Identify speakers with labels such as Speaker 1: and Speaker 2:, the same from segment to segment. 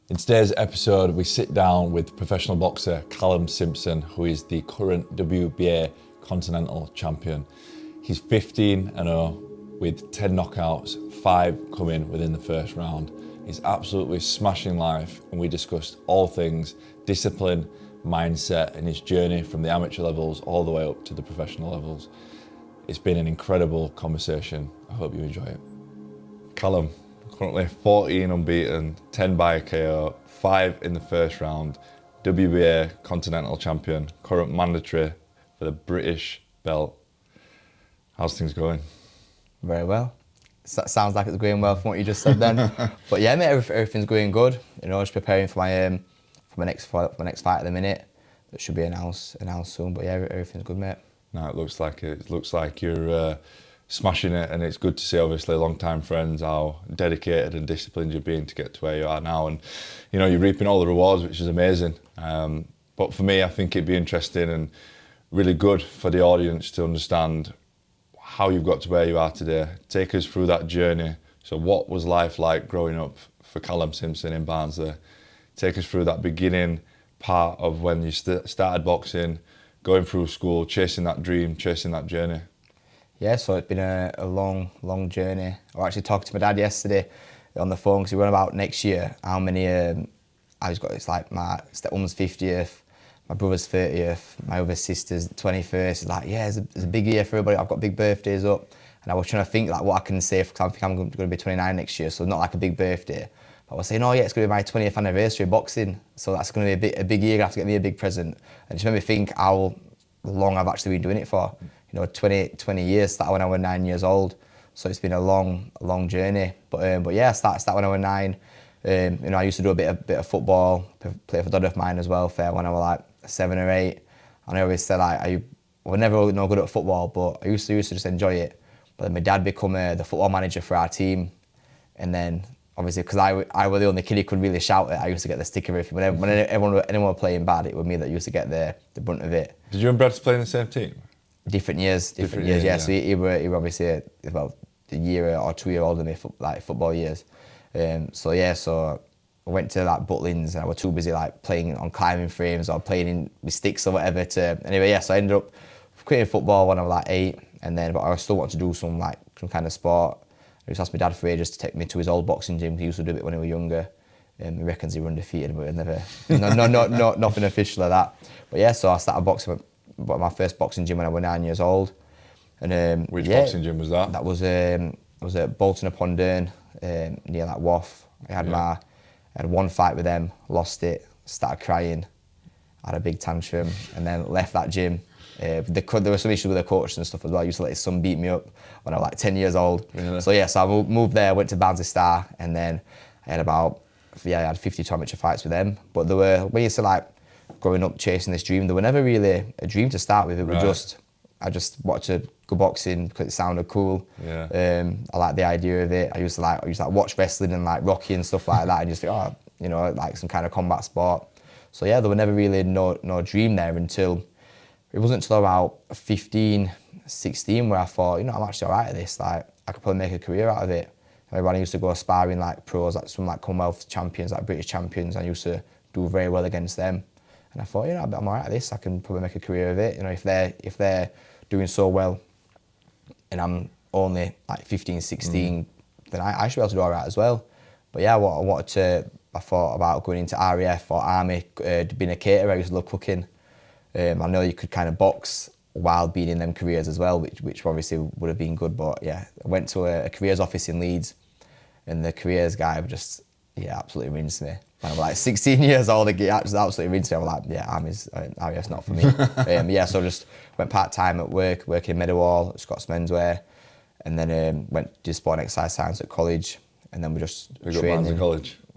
Speaker 1: In today's episode, we sit down with professional boxer Callum Simpson, who is the current WBA Continental Champion. He's 15-0 with 10 knockouts, 5 coming within the first round. He's absolutely smashing life, and we discussed all things discipline, mindset, and his journey from the amateur levels all the way up to the professional levels. It's been an incredible conversation. I hope you enjoy it. Callum, currently 14 unbeaten, 10 by KO, 5 in the first round, WBA Continental Champion, current mandatory for the British belt. How's things going?
Speaker 2: Very well. Sounds like it's going well from what you just said then. But yeah, mate, everything's going good. You know, just preparing for my next fight at the minute. That should be announced soon. But yeah, everything's good, mate.
Speaker 1: No, it looks like you're smashing it, and it's good to see, obviously, long-time friends, how dedicated and disciplined you've been to get to where you are now, and you know, you're reaping all the rewards, which is amazing. But for me, I think it'd be interesting and really good for the audience to understand how you've got to where you are today. Take us through that journey. So what was life like growing up for Callum Simpson in Barnsley? Take us through that beginning part of when you started boxing, going through school, chasing that dream, chasing that journey.
Speaker 2: Yeah, so it's been a long journey. I was actually talking to my dad yesterday on the phone, because he went about next year how many I've got. It's like my stepmom's 50th, my brother's 30th, my other sister's 21st. It's like, yeah, it's a big year for everybody. I've got big birthdays up, and I was trying to think like what I can say, because I think I'm going to be 29 next year, so not like a big birthday. But I was saying, oh yeah, it's going to be my 20th anniversary of boxing, so that's going to be a big year. I have to get me a big present, and it just made me think how long I've actually been doing it for. You know, 20 years. Started when I was 9 years old, so it's been a long journey. But yeah, I started when I was 9. You know, I used to do a bit of football, play for a daughter of mine as well, fair, when I was like 7 or 8. And I always said like I was never no good at football, but I used to just enjoy it. But then my dad became the football manager for our team, and then obviously because I was the only kid who could really shout it, I used to get the stick of everything. When anyone was playing bad, it was me that used to get the brunt of it.
Speaker 1: Did you and Brad play in the same team?
Speaker 2: Different years, yeah. So he were obviously about a year or 2 years older than me, like football years. So I went to like Butlins, and I was too busy like playing on climbing frames or playing with sticks or whatever anyway, yeah, so I ended up quitting football when I was like 8, but I still wanted to do some kind of sport. I just asked my dad for ages to take me to his old boxing gym. He used to do it when he was younger. He reckons he were undefeated, but never, nothing official like that. But yeah, so I started boxing. But my first boxing gym when I was 9 years old. And
Speaker 1: which boxing gym was that?
Speaker 2: That was at Bolton upon Dearne, near that Waff. I had one fight with them, lost it, started crying, had a big tantrum, and then left that gym. There were some issues with the coach and stuff as well. I used to let his son beat me up when I was like 10 years old. Really? So I moved there, went to Barnsley Star, and then I had 52 amateur fights with them. But when you say like growing up chasing this dream, there were never really a dream to start with. It was I just wanted to go boxing because it sounded cool.
Speaker 1: Yeah.
Speaker 2: I liked the idea of it. I used to watch wrestling and like Rocky and stuff like that, and just think, oh, you know, like some kind of combat sport. So yeah, there were never really no dream there until it wasn't until about 15, 16 where I thought, you know, I'm actually alright at this. Like I could probably make a career out of it. When I used to go sparring like pros, like some like Commonwealth champions, like British champions, I used to do very well against them. And I thought, you know, I'm alright at this. I can probably make a career of it. You know, if they're doing so well, and I'm only like 15, 16, then I should be able to do alright as well. But yeah, I thought about going into RAF or Army, being a caterer. I used to love cooking. I know you could kind of box while being in them careers as well, which obviously would have been good. But yeah, I went to a careers office in Leeds, and the careers guy just, absolutely rinsed me. When I was like 16 years old, he just absolutely rinsed me. I was like, RAF's not for me. So I just went part-time at working in Meadowhall at Scott's Menswear, and then did sport and exercise science at college, and then we just training.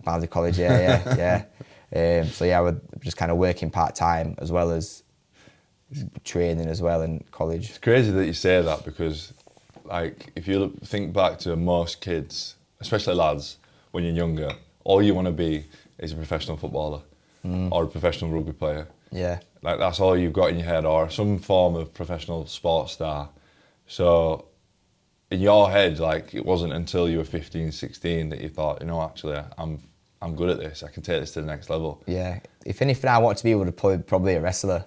Speaker 2: Barnsley College, yeah. We're just kind of working part-time as well as training as well in college.
Speaker 1: It's crazy that you say that, because like if you think back to most kids, especially lads, when you're younger, all you want to be is a professional footballer or a professional rugby player.
Speaker 2: Yeah.
Speaker 1: Like that's all you've got in your head, or some form of professional sports star. So in your head, like it wasn't until you were 15, 16 that you thought, you know, actually I'm I'm good at this. I can take this to the next level.
Speaker 2: Yeah. If anything, I wanted to be would probably a wrestler.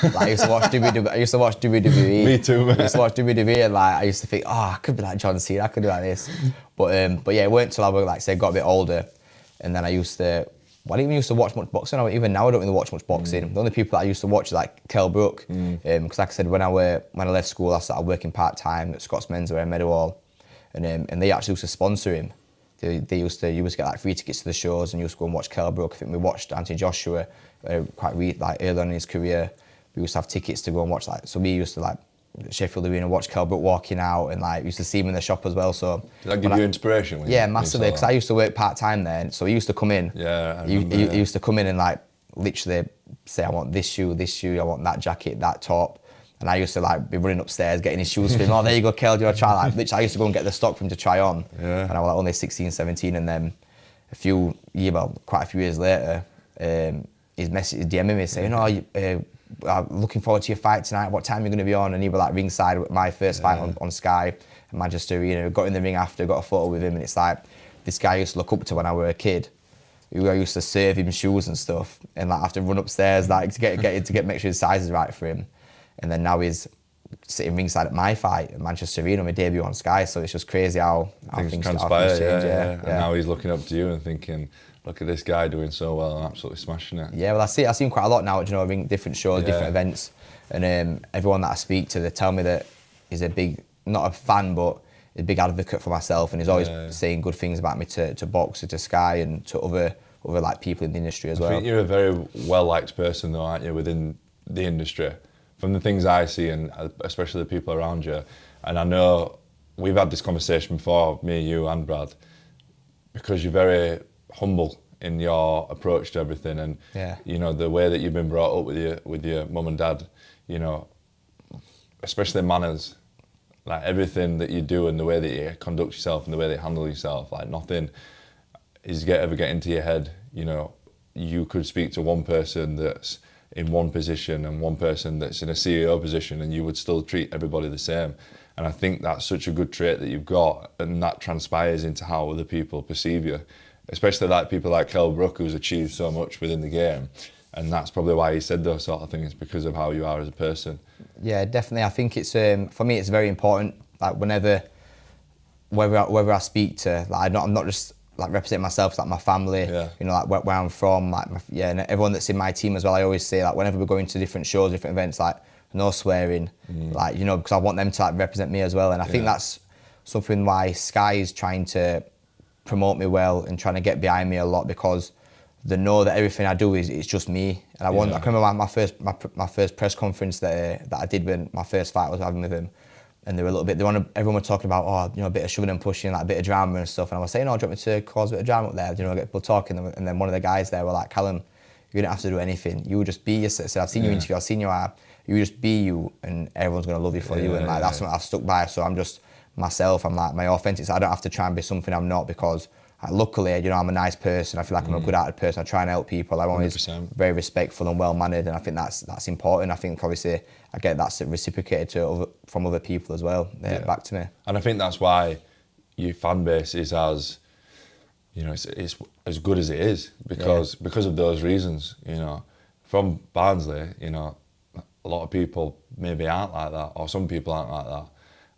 Speaker 2: Like, I used to watch WWE. I used to watch WWE.
Speaker 1: Me too, man.
Speaker 2: I used to watch WWE, and like I used to think, I could be like John Cena. I could do like this. But yeah, it weren't until I was like say got a bit older, and then I used to. Well, I didn't even used to watch much boxing. Even now, I don't really watch much boxing. The only people that I used to watch are like Kell Brook, because like I said, when I left school, I started working part time at Scott's Menswear in Meadowhall, and they actually used to sponsor him. They used to get like free tickets to the shows, and used to go and watch Kell Brook. I think we watched Anthony Joshua like early on in his career. We used to have tickets to go and watch so we used to like Sheffield Arena watch Kell Brook walking out, and like used to see him in the shop as well. So
Speaker 1: did that give you inspiration?
Speaker 2: Yeah, massively, because I used to work part time there, so he used to come in.
Speaker 1: Yeah,
Speaker 2: he used to come in and like literally say, I want this shoe, I want that jacket, that top. And I used to like be running upstairs getting his shoes for him. Oh, there you go, Kell, do you want to try? Like, literally, I used to go and get the stock for him to try on.
Speaker 1: Yeah.
Speaker 2: And I was like only 16, 17, and then quite a few years later, his DMing me saying, I'm looking forward to your fight tonight. What time are you going to be on? And he was like ringside with my first fight on Sky at Manchester Arena. Got in the ring after, got a photo with him, and it's like this guy I used to look up to when I was a kid. I used to serve him shoes and stuff, and like have to run upstairs like to make sure his size is right for him. And then now he's sitting ringside at my fight at Manchester Arena, my debut on Sky. So it's just crazy how things
Speaker 1: transpire.
Speaker 2: Change.
Speaker 1: Yeah. And now he's looking up to you and thinking, look at this guy doing so well and absolutely smashing it.
Speaker 2: Yeah, well, I see him quite a lot now. Different shows, different events, and everyone that I speak to, they tell me that he's not a fan, but a big advocate for myself, and he's always saying good things about me to Boxer, to Sky, and to other like people in the industry as well.
Speaker 1: I think you're a very well liked person, though, aren't you, within the industry? From the things I see, and especially the people around you. And I know we've had this conversation before, me, you, and Brad, because you're very humble in your approach to everything, and the way that you've been brought up with your mum and dad, especially manners, like everything that you do and the way that you conduct yourself and the way that you handle yourself, like nothing is ever get into your head. You could speak to one person that's in one position and one person that's in a CEO position, and you would still treat everybody the same. And I think that's such a good trait that you've got, and that transpires into how other people perceive you, especially like people like Kell Brook, who's achieved so much within the game. And that's probably why he said those sort of things, because of how you are as a person. Yeah,
Speaker 2: definitely. I think it's for me, it's very important. Like whether I speak to, like I'm not just like representing myself, it's like my family, like where I'm from, like and everyone that's in my team as well. I always say, like whenever we're going to different shows, different events, like no swearing, like because I want them to like represent me as well. And I think that's something why Sky is trying to promote me well and trying to get behind me a lot, because they know that everything I do is just me. And I can remember my first press conference that I did when my first fight I was having with him. And they were a little bit, everyone was talking about, a bit of shoving and pushing, like a bit of drama and stuff. And I was saying, do you want me to cause a bit of drama up there? Get people talking. And then one of the guys there were like, Callum, you don't have to do anything. You just be yourself. So I've seen you interview, I've seen you you just be you, and everyone's going to love you for you. And like that's what I've stuck by. So I'm just myself. I'm like my authentic. I don't have to try and be something I'm not, because luckily, I'm a nice person. I feel like I'm a good-hearted person. I try and help people. I'm always 100%. Very respectful and well-mannered, and I think that's important. I think obviously I get that reciprocated from other people as well, back to me. And
Speaker 1: I think that's why your fan base is as, it's as good as it is, because of those reasons. From Barnsley, a lot of people maybe aren't like that, or some people aren't like that,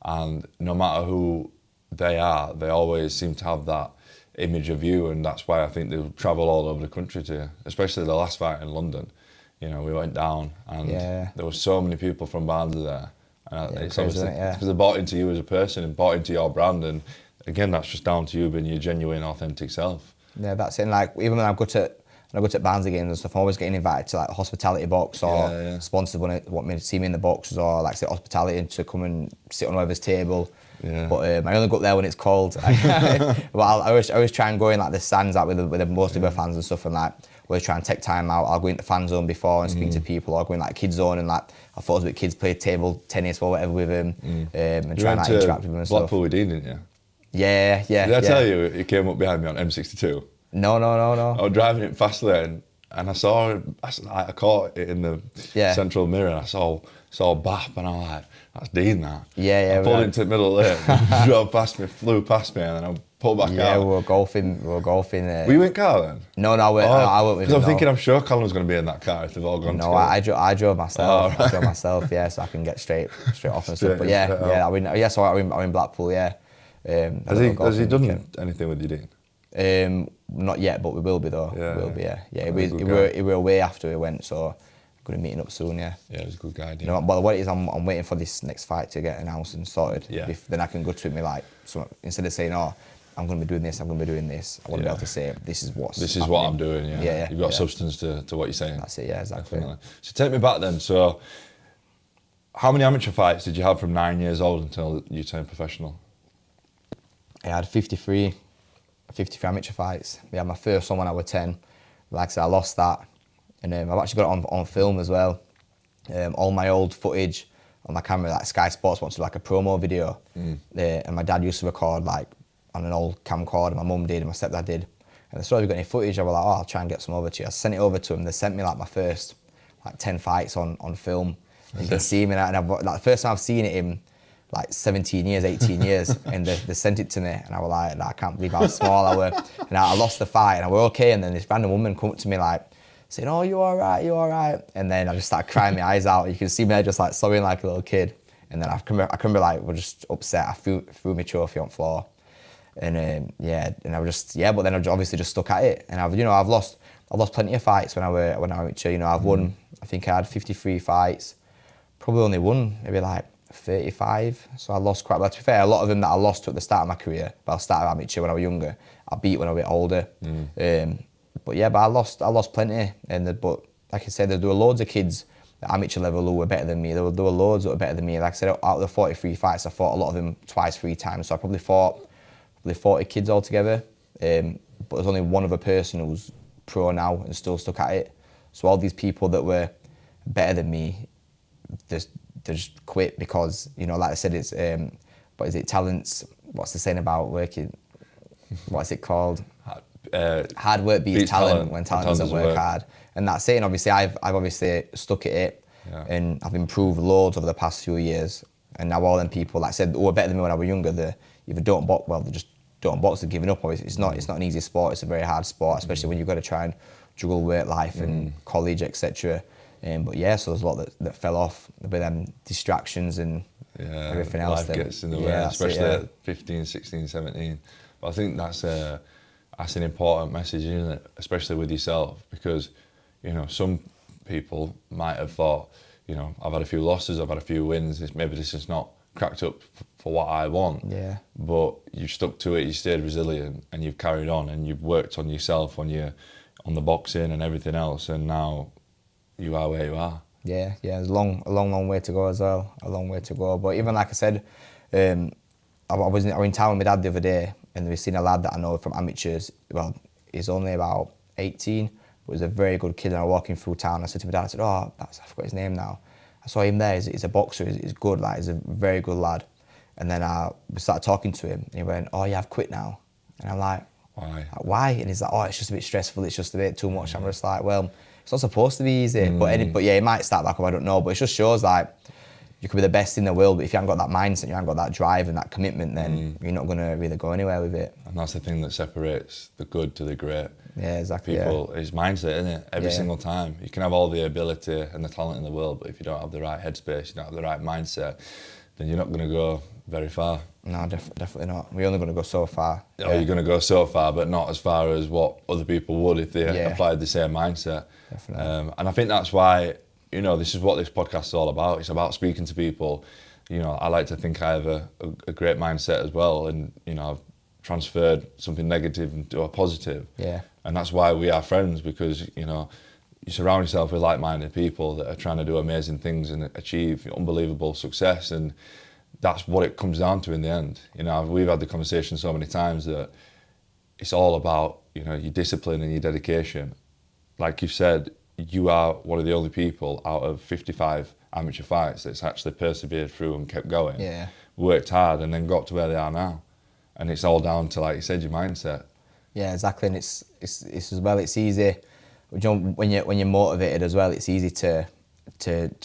Speaker 1: and no matter who they are, they always seem to have that image of you, and that's why I think they'll travel all over the country to you, especially the last fight in London. We went down, and there were so many people from Barnsley there, and it's obviously because they bought into you as a person and bought into your brand, and again, that's just down to you being your genuine, authentic self.
Speaker 2: Yeah, that's it. And like even when I go to Barnsley games and stuff, I'm always getting invited to like hospitality box, or sponsors want me to see me in the boxes, or like say hospitality to come and sit on whoever's table. Yeah. But I only go up there when it's cold. But I always try and go in like the stands like with the most of the fans and stuff, and like always try and take time out. I'll go into the fan zone before and speak to people, or go in like kids zone and like I thought with kids play table tennis or whatever with them, and try and like, interact with them and stuff.
Speaker 1: Blackpool with Dean, didn't you?
Speaker 2: Yeah.
Speaker 1: Did I tell you he came up behind me on M62?
Speaker 2: No.
Speaker 1: I was driving it fast lane, and I caught it in the central mirror, and I saw Bap, and I was like, that's Dean, that.
Speaker 2: Yeah.
Speaker 1: I pulled into the middle lane, drove past me, flew past me, and then I pull back
Speaker 2: Yeah,
Speaker 1: out.
Speaker 2: we were golfing.
Speaker 1: Were you in car then?
Speaker 2: No, I went with
Speaker 1: Because
Speaker 2: him.
Speaker 1: I'm thinking, I'm sure Callum's going to be in that car if they've all gone
Speaker 2: No,
Speaker 1: together.
Speaker 2: I drove myself.
Speaker 1: Oh, right.
Speaker 2: I drove myself, yeah, so I can get straight off and
Speaker 1: Straight
Speaker 2: stuff. But
Speaker 1: in,
Speaker 2: yeah,
Speaker 1: straight
Speaker 2: yeah,
Speaker 1: out.
Speaker 2: so I'm in Blackpool, yeah.
Speaker 1: Has he done anything with you, Dean?
Speaker 2: Not yet, but we will be though.
Speaker 1: Yeah,
Speaker 2: We will be, yeah. Yeah,
Speaker 1: He's a good guy.
Speaker 2: we were away after we went, so I'm going to meet him up soon, yeah.
Speaker 1: Yeah, he's a good guy, Dean.
Speaker 2: You know, but what it is, I'm waiting for this next fight to get announced and sorted.
Speaker 1: Yeah.
Speaker 2: Then I can go to me like, so instead of saying, oh, I'm going to be doing this, I'm going to be doing this, I want to be able to say, this is what
Speaker 1: I'm doing, yeah.
Speaker 2: Yeah,
Speaker 1: You've got substance to what you're saying.
Speaker 2: That's it, yeah, exactly.
Speaker 1: Definitely. So take me back then. So how many amateur fights did you have from 9 years old until you turned professional?
Speaker 2: I had 53 amateur fights. We had my first one when I was 10. Like I said, I lost that. And I've actually got it on film as well. All my old footage on my camera, like Sky Sports wants to do like a promo video. And my dad used to record like on an old camcorder, my mum did, and my stepdad did. And they said, have you got any footage? I was like, oh, I'll try and get some over to you. I sent it over to them. They sent me like my first like 10 fights on film. And you can see me, and I've, like the first time I've seen it in like 17 years, 18 years, and they sent it to me, and I was like, I can't believe how small I were. And I lost the fight, and I were okay, and then this random woman come up to me like, saying, oh, you all right, you all right? And then I just started crying my eyes out. You can see me just like sobbing like a little kid. And then I can remember like, we're just upset. I threw my trophy on the floor. And yeah, and I was just, yeah, but then I obviously just stuck at it. And I've lost plenty of fights when I was amateur. You know, I've won, I think I had 53 fights. Probably only won maybe like 35, so I lost quite a lot. To be fair, a lot of them that I lost at the start of my career, but I started amateur when I was younger, I beat when I was a bit older. But yeah, but I lost plenty. But like I said, there were loads of kids at amateur level who were better than me. There were loads that were better than me. Like I said, out of the 43 fights, I fought a lot of them twice, 3 times. So I probably fought 40 kids altogether. But there's only one other person who's pro now and still stuck at it. So all these people that were better than me, they just quit because, you know, like I said, it's what is it, talents, what's the saying about working, what's it called? Hard work beats talent when talent doesn't work hard. And that's it. And obviously I've obviously stuck at it, and I've improved loads over the past few years. And now all them people, like I said, who were better than me when I was younger, they either don't box, well, they just don't box, they're giving up. Obviously it's not an easy sport, it's a very hard sport, especially when you've got to try and juggle work life and college, etc. But yeah, so there's a lot that fell off with them distractions and everything else.
Speaker 1: Life gets in the way, especially at 15, 16, 17. But I think that's an important message, isn't it? Especially with yourself, because, you know, some people might have thought, you know, I've had a few losses, I've had a few wins, maybe this is not cracked up for what I want. Yeah. But you've stuck to it, you stayed resilient, and you've carried on, and you've worked on yourself, on the boxing and everything else, and now you are where you are. Yeah, there's a long way to go as well. A long way to go. But even like I said, I was in town with my dad the other day, and we seen a lad that I know from amateurs. Well, he's only about 18, but he's a very good kid. And I was walking through town. I said to my dad, I said, oh, I forgot his name now. I saw him there. He's a boxer. He's good. Like, he's a very good lad. And then we started talking to him, and he went, oh yeah, I've quit now. And I'm like, why? And he's like, oh, it's just a bit stressful. It's just a bit too much. I'm just like, well, it's not supposed to be easy. But yeah, it might start back up, I don't know. But it just shows like you could be the best in the world, but if you haven't got that mindset, you haven't got that drive and that commitment, then you're not going to really go anywhere with it. And that's the thing that separates the good to the great. Yeah, exactly. People, it's mindset, isn't it? Every single time. You can have all the ability and the talent in the world, but if you don't have the right headspace, you don't have the right mindset, then you're not going to go very far. No, definitely not. We're only going to go so far. Oh, you're going to go so far, but not as far as what other people would if they applied the same mindset. Definitely. And I think that's why, you know, this is what this podcast is all about. It's about speaking to people. You know, I like to think I have a great mindset as well, and, you know, I've transferred something negative into a positive. Yeah. And that's why we are friends, because, you know, you surround yourself with like-minded people that are trying to do amazing things and achieve unbelievable success, and that's what it comes down to in the end. You know, we've had the conversation so many times that it's all about, you know, your discipline and your dedication. Like you've said, you are one of the only people out of 55 amateur fights that's actually persevered through and kept going. Yeah. Worked hard and then got to where they are now. And it's all down to, like you said, your mindset. Yeah, exactly. And it's as well, it's easy, you know, when you're motivated as well, it's easy to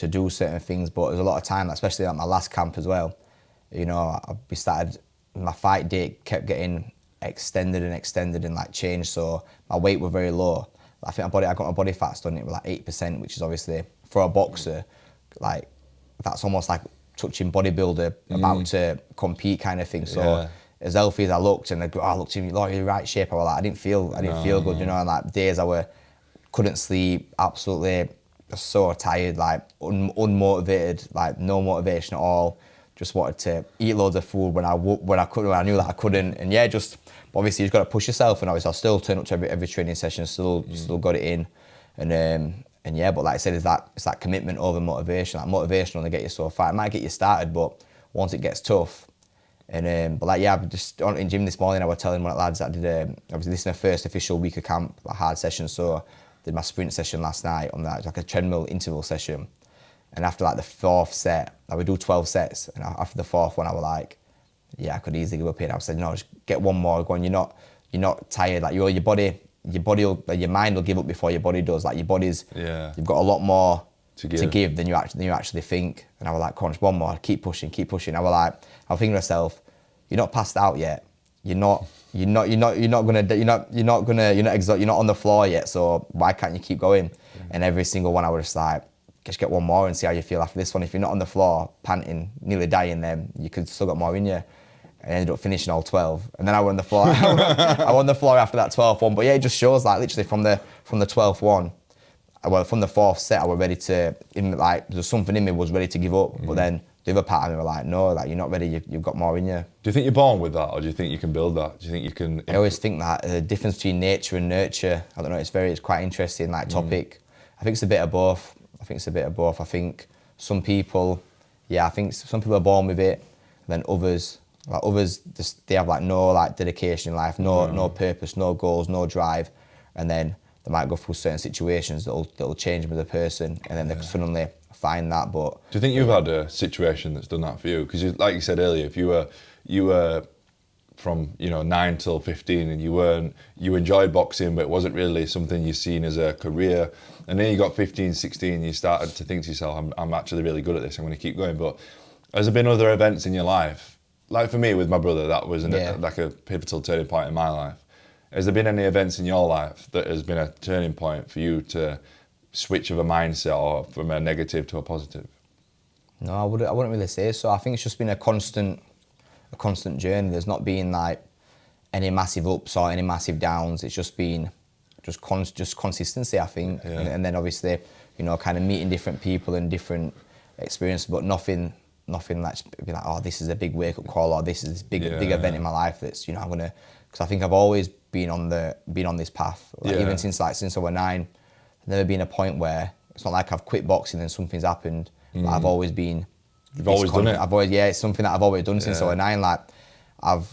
Speaker 1: do certain things, but there's a lot of time, especially at my last camp as well. You know, we started, my fight date kept getting
Speaker 2: extended and like changed. So my weight was very low. I think I got my body fat done it with like 8%, which is obviously for a boxer, like that's almost like touching bodybuilder about to compete kind of thing. So as healthy as I looked, and I looked in the right shape, I was like, I didn't feel good, you know. And like days couldn't sleep, absolutely so tired, like unmotivated, like no motivation at all. Just wanted to eat loads of food when I knew that I couldn't, and yeah, just obviously you've got to push yourself. And obviously I'll still turn up to every training session, still got it in, and yeah. But like I said, it's that commitment over motivation. Like motivation only get you so far. It might get you started, but once it gets tough, and but like yeah, I'm just in gym this morning. I was telling one of the lads that I did. Obviously this is my first official week of camp, a hard session. So did my sprint session last night on that, like a treadmill interval session. And after like the fourth set, I would do 12 sets. And after the fourth one, I was like, yeah, I could easily give up here. I said, no, just get one more going. You're not tired. Like your mind will give up before your body does. Like your body's, you've got a lot more to give than you actually think. And I was like, come on, just one more, keep pushing. I was thinking to myself, you're not passed out yet. You're not on the floor yet. So why can't you keep going? And every single one, I was just like, just get one more and see how you feel after this one. If you're not on the floor, panting, nearly dying, then you could still got more in you. I ended up finishing all 12, and then I won the floor. I won the floor after that 12th one. But yeah, it just shows like literally from the 12th one, from the fourth set, I was ready to, there's something in me was ready to give up. But then the other part of me were like, no, like you're not ready. You've got more in you.
Speaker 1: Do you think you're born with that, or do you think you can build that? Do you think you can?
Speaker 2: I always think that the difference between nature and nurture. I don't know. It's quite interesting like topic. I think it's a bit of both. I think some people are born with it, and then others they have like no like dedication in life, no purpose, no goals, no drive, and then they might go through certain situations that'll change them as a person, and then they suddenly find that. But
Speaker 1: do you think you've had a situation that's done that for you? Because like you said earlier, if you were from 9 till 15 and you enjoyed boxing, but it wasn't really something you've seen as a career, and then you got 15, 16, you started to think to yourself, I'm actually really good at this, I'm going to keep going. But has there been other events in your life, like for me with my brother, that was like a pivotal turning point in my life? Has there been any events in your life that has been a turning point for you to switch of a mindset, or from a negative to a positive?
Speaker 2: No, I wouldn't really say so. I think it's just been a constant journey. There's not been like any massive ups or any massive downs. It's just been just consistency, I think. And then obviously, kind of meeting different people and different experiences, but nothing like be like, oh, this is a big wake up call, or this is this big event in my life that's I'm gonna. Because I think I've always been on this path. Like even since I was 9, there's never been a point where it's not like I've quit boxing and something's happened. Like I've always been.
Speaker 1: You've always done it.
Speaker 2: It's something that I've always done since I was 9. Like I've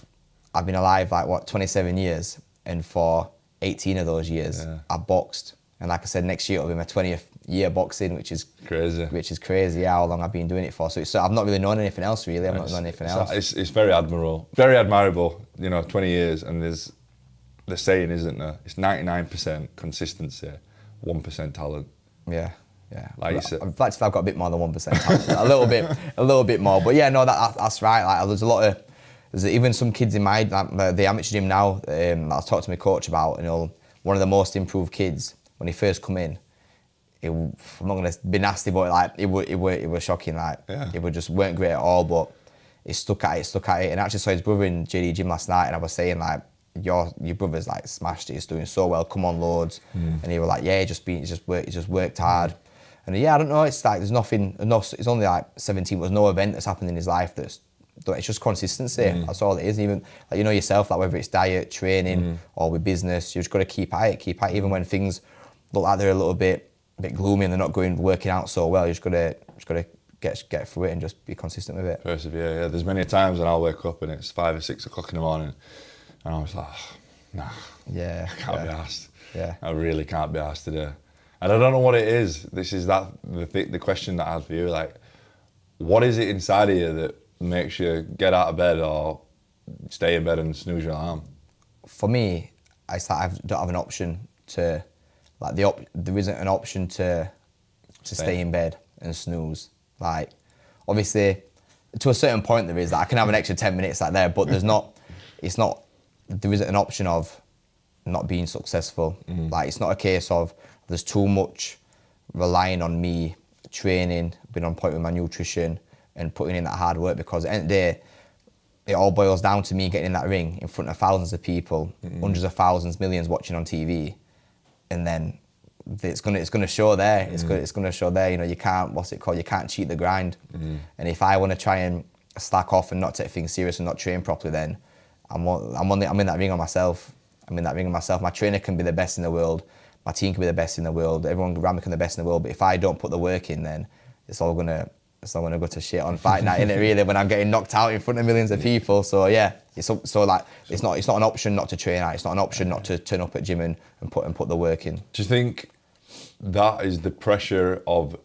Speaker 2: been alive 27 years, and for 18 of those years I've boxed. And like I said, next year it'll be my 20th year boxing, which is crazy. How long I've been doing it for. So I've not really known anything else. Really, I've not known anything else.
Speaker 1: It's very admirable. 20 years, and there's the saying, isn't there? It's 99% consistency, 1% talent.
Speaker 2: Yeah.
Speaker 1: Like you said,
Speaker 2: I'd like to have got a bit more than 1% talent. a little bit more. But yeah, no, that's right. Like there's even some kids in my the amateur gym now that I was talking to my coach about. One of the most improved kids when he first come in. I'm not gonna be nasty, but it was shocking. It just weren't great at all. But he stuck at it. And actually saw his brother in JD gym last night, and I was saying your brother's smashed it. He's doing so well. Come on, loads. And he was like, yeah, he just worked hard. And yeah, I don't know. It's there's nothing. It's only 17. There's no event that's happened in his life that's. It's just consistency. That's all it is. Even yourself, whether it's diet, training, or with business, you just got to keep at it. Even when things look like they're a little bit gloomy and they're not working out so well, you just got to get through it and just be consistent with it.
Speaker 1: Persevere. Yeah. There's many times when I'll wake up and it's 5 or 6 o'clock in the morning, and I was like, nah.
Speaker 2: Yeah.
Speaker 1: I can't be arsed.
Speaker 2: Yeah.
Speaker 1: I really can't be arsed today. And I don't know what it is. This is the question that I have for you. What is it inside of you that makes you get out of bed or stay in bed and snooze your alarm? For me,
Speaker 2: I don't have an option to, there isn't an option to stay in bed and snooze. Obviously, to a certain point there is. I can have an extra 10 minutes there, but there's not. It's not there isn't an option of not being successful. Like, it's not a case of there's too much relying on me training, being on point with my nutrition and putting in that hard work, because at the end of the day, it all boils down to me getting in that ring in front of thousands of people, hundreds of thousands, millions watching on TV, and then it's gonna show there. It's gonna show there. You know, you can't, what's it called? You can't cheat the grind. And if I want to try and slack off and not take things serious and not train properly, then I'm in that ring on myself. I'm in that ring on myself. My trainer can be the best in the world. My team can be the best in the world. Everyone around me can be the best in the world. But if I don't put the work in, then it's all gonna go to shit on fight night, innit, really, when I'm getting knocked out in front of millions of people. So yeah, it's not an option not to train out. It's not an option not to turn up at gym and put the work in.
Speaker 1: Do you think that is the pressure of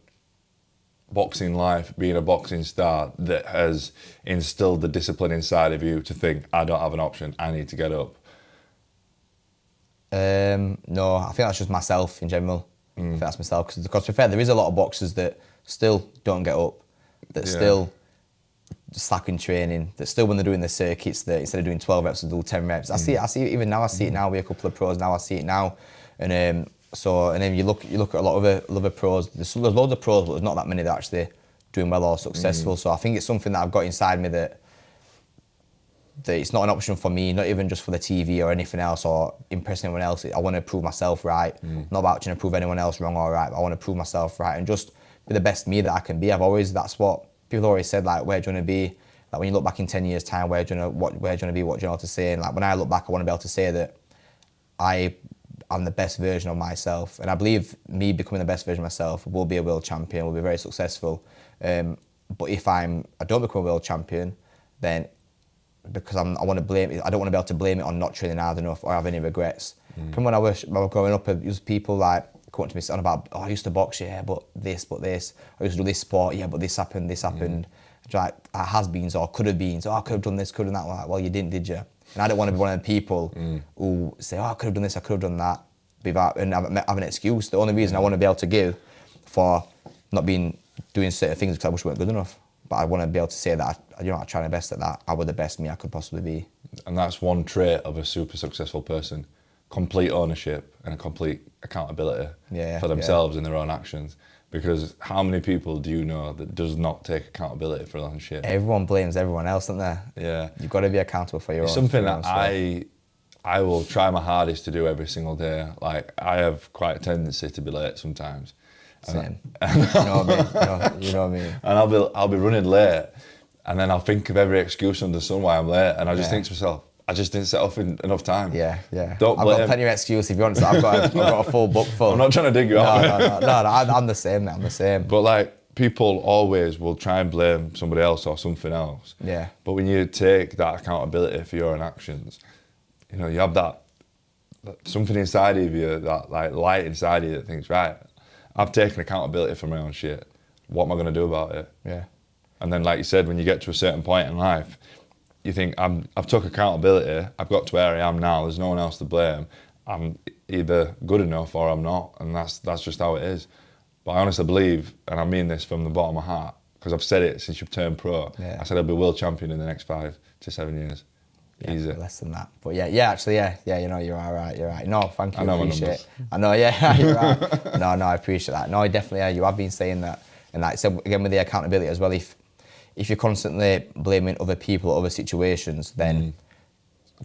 Speaker 1: boxing life, being a boxing star, that has instilled the discipline inside of you to think, I don't have an option, I need to get up?
Speaker 2: No, I think that's just myself in general. I think that's myself, because to be fair, there is a lot of boxers that still don't get up, that still slacking training, that still, when they're doing the circuits, that instead of doing 12 reps, they do 10 reps. I see it even now. I see it now with a couple of pros. Now I see it now, and then you look at a lot of other pros. There's loads of pros, but there's not that many that are actually doing well or successful. So I think it's something that I've got inside me that it's not an option for me, not even just for the TV or anything else or impressing anyone else. I want to prove myself right. Not about trying to prove anyone else wrong or right, but I want to prove myself right and just be the best me that I can be. That's what people always said, like, where do you want to be? Like, when you look back in 10 years' time, where do you want to be? What do you want to say? And like, when I look back, I want to be able to say that I'm the best version of myself. And I believe me becoming the best version of myself will be a world champion, will be very successful. But if I don't become a world champion, then because I want to blame it, I don't want to be able to blame it on not training hard enough or have any regrets. When I was growing up, there was people like coming to me saying about, I used to box, but this. I used to do this sport, but this happened. Like, has-beens or could-have-beens. I could have done this, could have done that. Like, well, you didn't, did you? And I don't want to be one of the people who say, I could have done this, I could have done that, and have an excuse. The only reason I want to be able to give for not doing certain things because I wish we weren't good enough. But I want to be able to say that, I try my best at that. I was the best me I could possibly be.
Speaker 1: And that's one trait of a super successful person: complete ownership and a complete accountability for themselves and their own actions. Because how many people do you know that does not take accountability for their own shit?
Speaker 2: Everyone blames everyone else, don't they? Yeah. You've got to be accountable for your own.
Speaker 1: It's something that I will try my hardest to do every single day. Like, I have quite a tendency to be late sometimes.
Speaker 2: Same. You know what I mean? You know what I mean?
Speaker 1: And I'll be running late, and then I'll think of every excuse under the sun why I'm late, and I just think to myself, I just didn't set off in enough time.
Speaker 2: Yeah.
Speaker 1: Don't blame.
Speaker 2: I've got plenty of excuses, if you want. So I've got a full book full.
Speaker 1: I'm not trying to dig you out.
Speaker 2: No, I'm the same, mate. I'm the same.
Speaker 1: But like, people always will try and blame somebody else or something else.
Speaker 2: Yeah.
Speaker 1: But when you take that accountability for your own actions, you know, you have that something inside of you, that like light inside of you that thinks, right, I've taken accountability for my own shit. What am I going to do about it?
Speaker 2: Yeah.
Speaker 1: And then, like you said, when you get to a certain point in life, you think, I've took accountability, I've got to where I am now, there's no one else to blame. I'm either good enough or I'm not, and that's just how it is. But I honestly believe, and I mean this from the bottom of my heart, because I've said it since you've turned pro, I said I'll be world champion in the next 5 to 7 years.
Speaker 2: Yeah,
Speaker 1: easy.
Speaker 2: Less than that. But actually, you know, you're all right, you're right. No, thank you, I appreciate it. I know, you're right. No, I appreciate that. No, definitely, you have been saying that. And like I said, again, with the accountability as well, if you're constantly blaming other people or other situations, then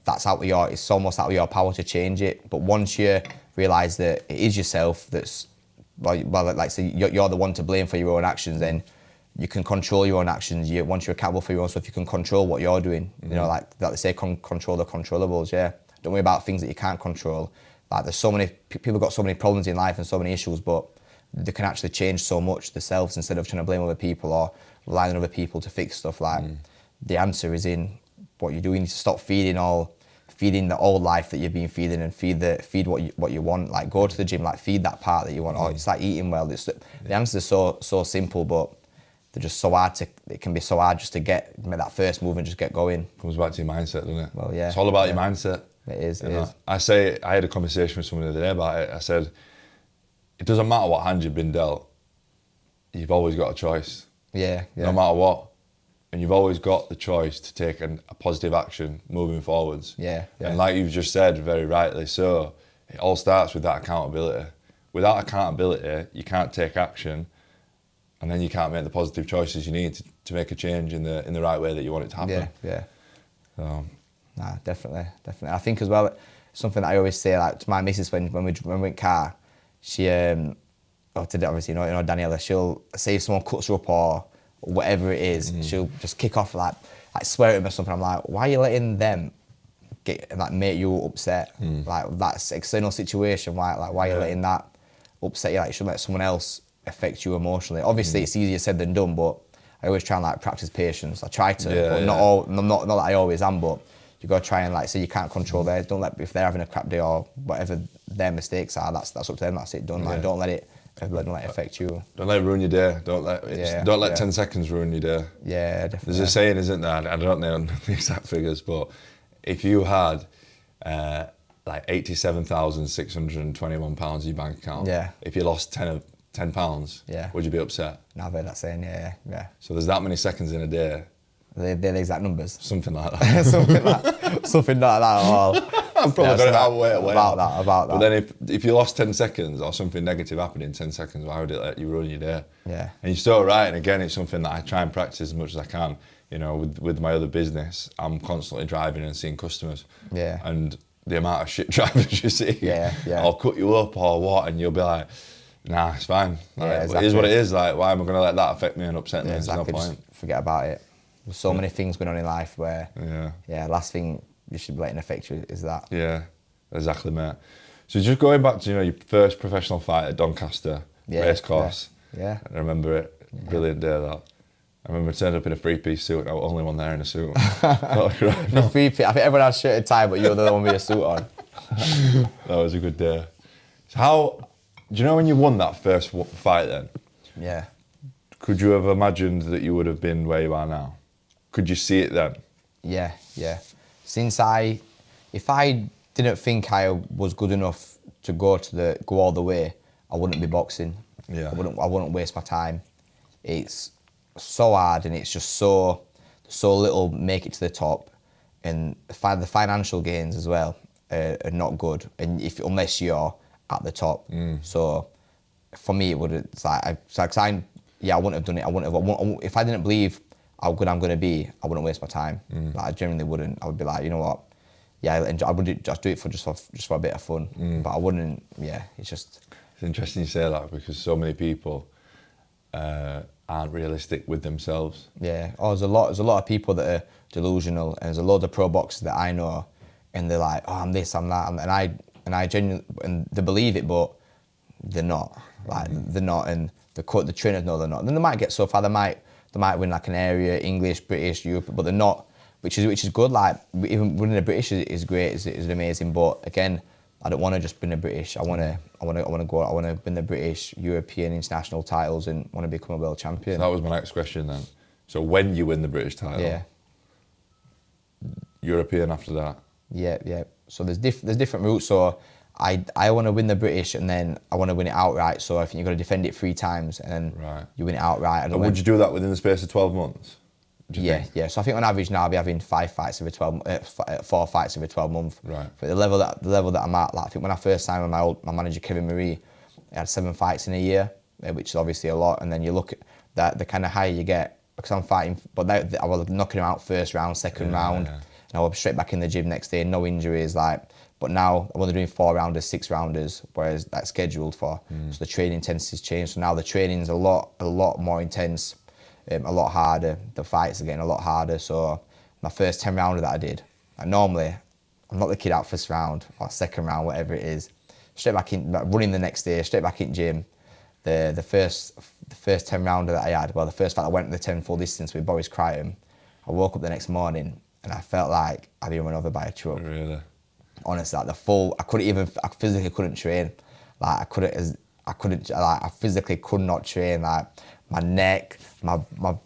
Speaker 2: that's it's almost out of your power to change it. But once you realise that it is yourself that's, like say, you're the one to blame for your own actions, then you can control your own actions. Once you're accountable for your own stuff, you can control what you're doing. You know, like they say, control the controllables, Don't worry about things that you can't control. Like, there's so many, people got so many problems in life and so many issues, but they can actually change so much themselves instead of trying to blame other people or relying on other people to fix stuff. Like, the answer is in what you do. You need to stop feeding the old life that you've been feeding and feed what you want. Like, go to the gym, like, feed that part that you want. Or it's like eating well. The answers are so simple, but they're just so hard it can be so hard just to make that first move and just get going.
Speaker 1: Comes back to your mindset, doesn't it?
Speaker 2: Well, yeah.
Speaker 1: It's all about your mindset.
Speaker 2: It is.
Speaker 1: I had a conversation with someone the other day about it. I said, it doesn't matter what hand you've been dealt, you've always got a choice.
Speaker 2: Yeah.
Speaker 1: No matter what. and you've always got the choice to take a positive action moving forwards.
Speaker 2: Yeah.
Speaker 1: And like you've just said, very rightly so, it all starts with that accountability. Without accountability, you can't take action, and then you can't make the positive choices you need to make a change in the right way that you want it to happen.
Speaker 2: Yeah.
Speaker 1: So.
Speaker 2: Nah, definitely. I think as well, something that I always say, like to my missus when we in car, she obviously Daniela, she'll say if someone cuts her up or whatever it is, she'll just kick off like swear at me or something. I'm like, why are you letting them make you upset? Like that's external situation. Why are you letting that upset you? Like you should let someone else affect you emotionally. Obviously, it's easier said than done, but I always try and like practice patience. I try to, but not that I always am, but you got to try and like say you can't control theirs. Don't let if they're having a crap day or whatever their mistakes are. That's up to them. That's it. Don't let it affect you.
Speaker 1: Don't let it ruin your day. Don't let 10 seconds ruin your day.
Speaker 2: Yeah, definitely.
Speaker 1: There's a saying, isn't there? I don't know the exact figures, but if you had like £87,621 in your bank account, if you lost £10, would you be upset?
Speaker 2: No, I've heard that saying. Yeah.
Speaker 1: So there's that many seconds in a day.
Speaker 2: They're the exact numbers.
Speaker 1: Something like that.
Speaker 2: something like that at all.
Speaker 1: I've probably got it out way
Speaker 2: about that.
Speaker 1: But then if you lost 10 seconds or something negative happened in 10 seconds, why would it let you ruin your day?
Speaker 2: Yeah.
Speaker 1: And you're so right. And again, it's something that I try and practice as much as I can. You know, with my other business, I'm constantly driving and seeing customers.
Speaker 2: Yeah.
Speaker 1: And the amount of shit drivers you see, or cut you up or what, and you'll be like, nah, it's fine. Like, exactly. It is what it is. Like, why am I going to let that affect me and upset me?
Speaker 2: Exactly.
Speaker 1: There's no point.
Speaker 2: Just forget about it. There's so many things going on in life where, last thing you should be letting affect you is that.
Speaker 1: Yeah, exactly, mate. So just going back to your first professional fight at Doncaster racecourse.
Speaker 2: Yeah.
Speaker 1: I remember it. Brilliant day that. I remember turning up in a three-piece suit and I was the only one there in a suit.
Speaker 2: The three-piece. I think everyone had shirt and tie, but you're the one with a suit on.
Speaker 1: That was a good day. So do you know when you won that first fight then?
Speaker 2: Yeah.
Speaker 1: Could you have imagined that you would have been where you are now? Could you see it then?
Speaker 2: Yeah. If I didn't think I was good enough to go all the way, I wouldn't be boxing.
Speaker 1: Yeah.
Speaker 2: I wouldn't waste my time. It's so hard and it's just so little make it to the top, and the financial gains as well are not good. And unless you're at the top, so for me it would. It's like I wouldn't have done it. If I didn't believe how good I'm going to be, I wouldn't waste my time. Like, I genuinely wouldn't. I would be like, you know what? Yeah, I would just do it for a bit of fun. But I wouldn't. Yeah, it's just.
Speaker 1: It's interesting you say that because so many people aren't realistic with themselves.
Speaker 2: Yeah. Oh, there's a lot of people that are delusional, and there's a load of pro boxers that I know, and they're like, oh, I'm this, I'm that, and I genuinely, and they believe it, but they're not. Like they're not, and the trainers know they're not. Then they might get so far. They might win like an area, English, British, Europe, but they're not, which is good. Like even winning a British is great, is amazing. But again, I don't want to just win a British. I want to win the British, European, international titles, and want to become a world champion.
Speaker 1: So that was my next question then. So when you win the British title, European after that.
Speaker 2: Yeah. So there's different routes. So I want to win the British, and then I want to win it outright. So I think you've got to defend it 3 times, and then you win it outright.
Speaker 1: And would you do that within the space of 12 months?
Speaker 2: Yeah. So I think on average now I'll be having 4 fights every 12 months.
Speaker 1: Right.
Speaker 2: But the level that I'm at, like I think when I first signed with my manager Kevin Marie, I had 7 fights in a year, which is obviously a lot. And then you look at that, the kind of higher you get, because I'm fighting, but I was knocking him out first round, second round, and I was straight back in the gym next day, no injuries, But now I'm only doing 4 rounders, 6 rounders, whereas that's scheduled for. So the training intensity's changed. So now the training's a lot more intense, a lot harder. The fights are getting a lot harder. So my first 10 rounder that I did, normally I'm not the kid out first round or second round, whatever it is. Straight back in, running the next day, straight back in gym. The first 10 rounder that I had, the first fight I went the 10 full distance with Boris Crichton, I woke up the next morning and I felt like I'd been run over by a truck.
Speaker 1: Really?
Speaker 2: Honestly, I physically couldn't train. I physically could not train. Like my neck, my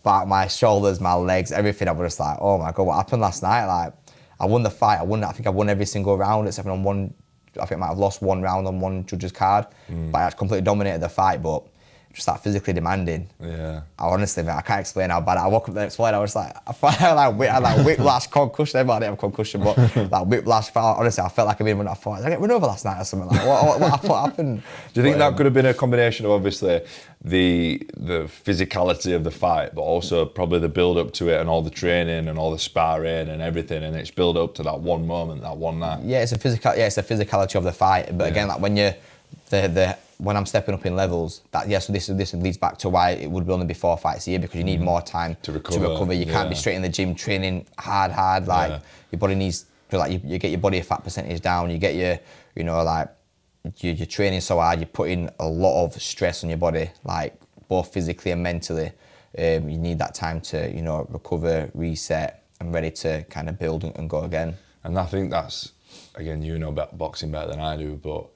Speaker 2: back, my shoulders, my legs, everything. I was just like, oh my God, what happened last night? Like, I won the fight. I think I won every single round except for on one. I think I might have lost 1 round on one judge's card, but I completely dominated the fight. But just that physically demanding.
Speaker 1: Yeah.
Speaker 2: I honestly, man, I can't explain how bad. I woke up the next morning, I was like, I felt like whiplash, concussion. Everybody didn't have concussion, but like whiplash. Honestly, I felt like I'd been. I thought, did I get run over last night or something? Like, what happened?
Speaker 1: Do you think that could have been a combination of obviously the physicality of the fight, but also probably the build up to it and all the training and all the sparring and everything, and it's build up to that one moment, that one night?
Speaker 2: Yeah, it's the physicality of the fight. But again, like when you're when I'm stepping up in levels, so this leads back to why it would only be 4 fights a year, because you need more time to recover. You can't be straight in the gym training hard. Like your body needs to, like you get your body fat percentage down. You get your, you know, like you're training so hard. You're putting a lot of stress on your body, like both physically and mentally. You need that time to, you know, recover, reset, and ready to kind of build and go again.
Speaker 1: And I think that's, again, you know boxing better than I do, but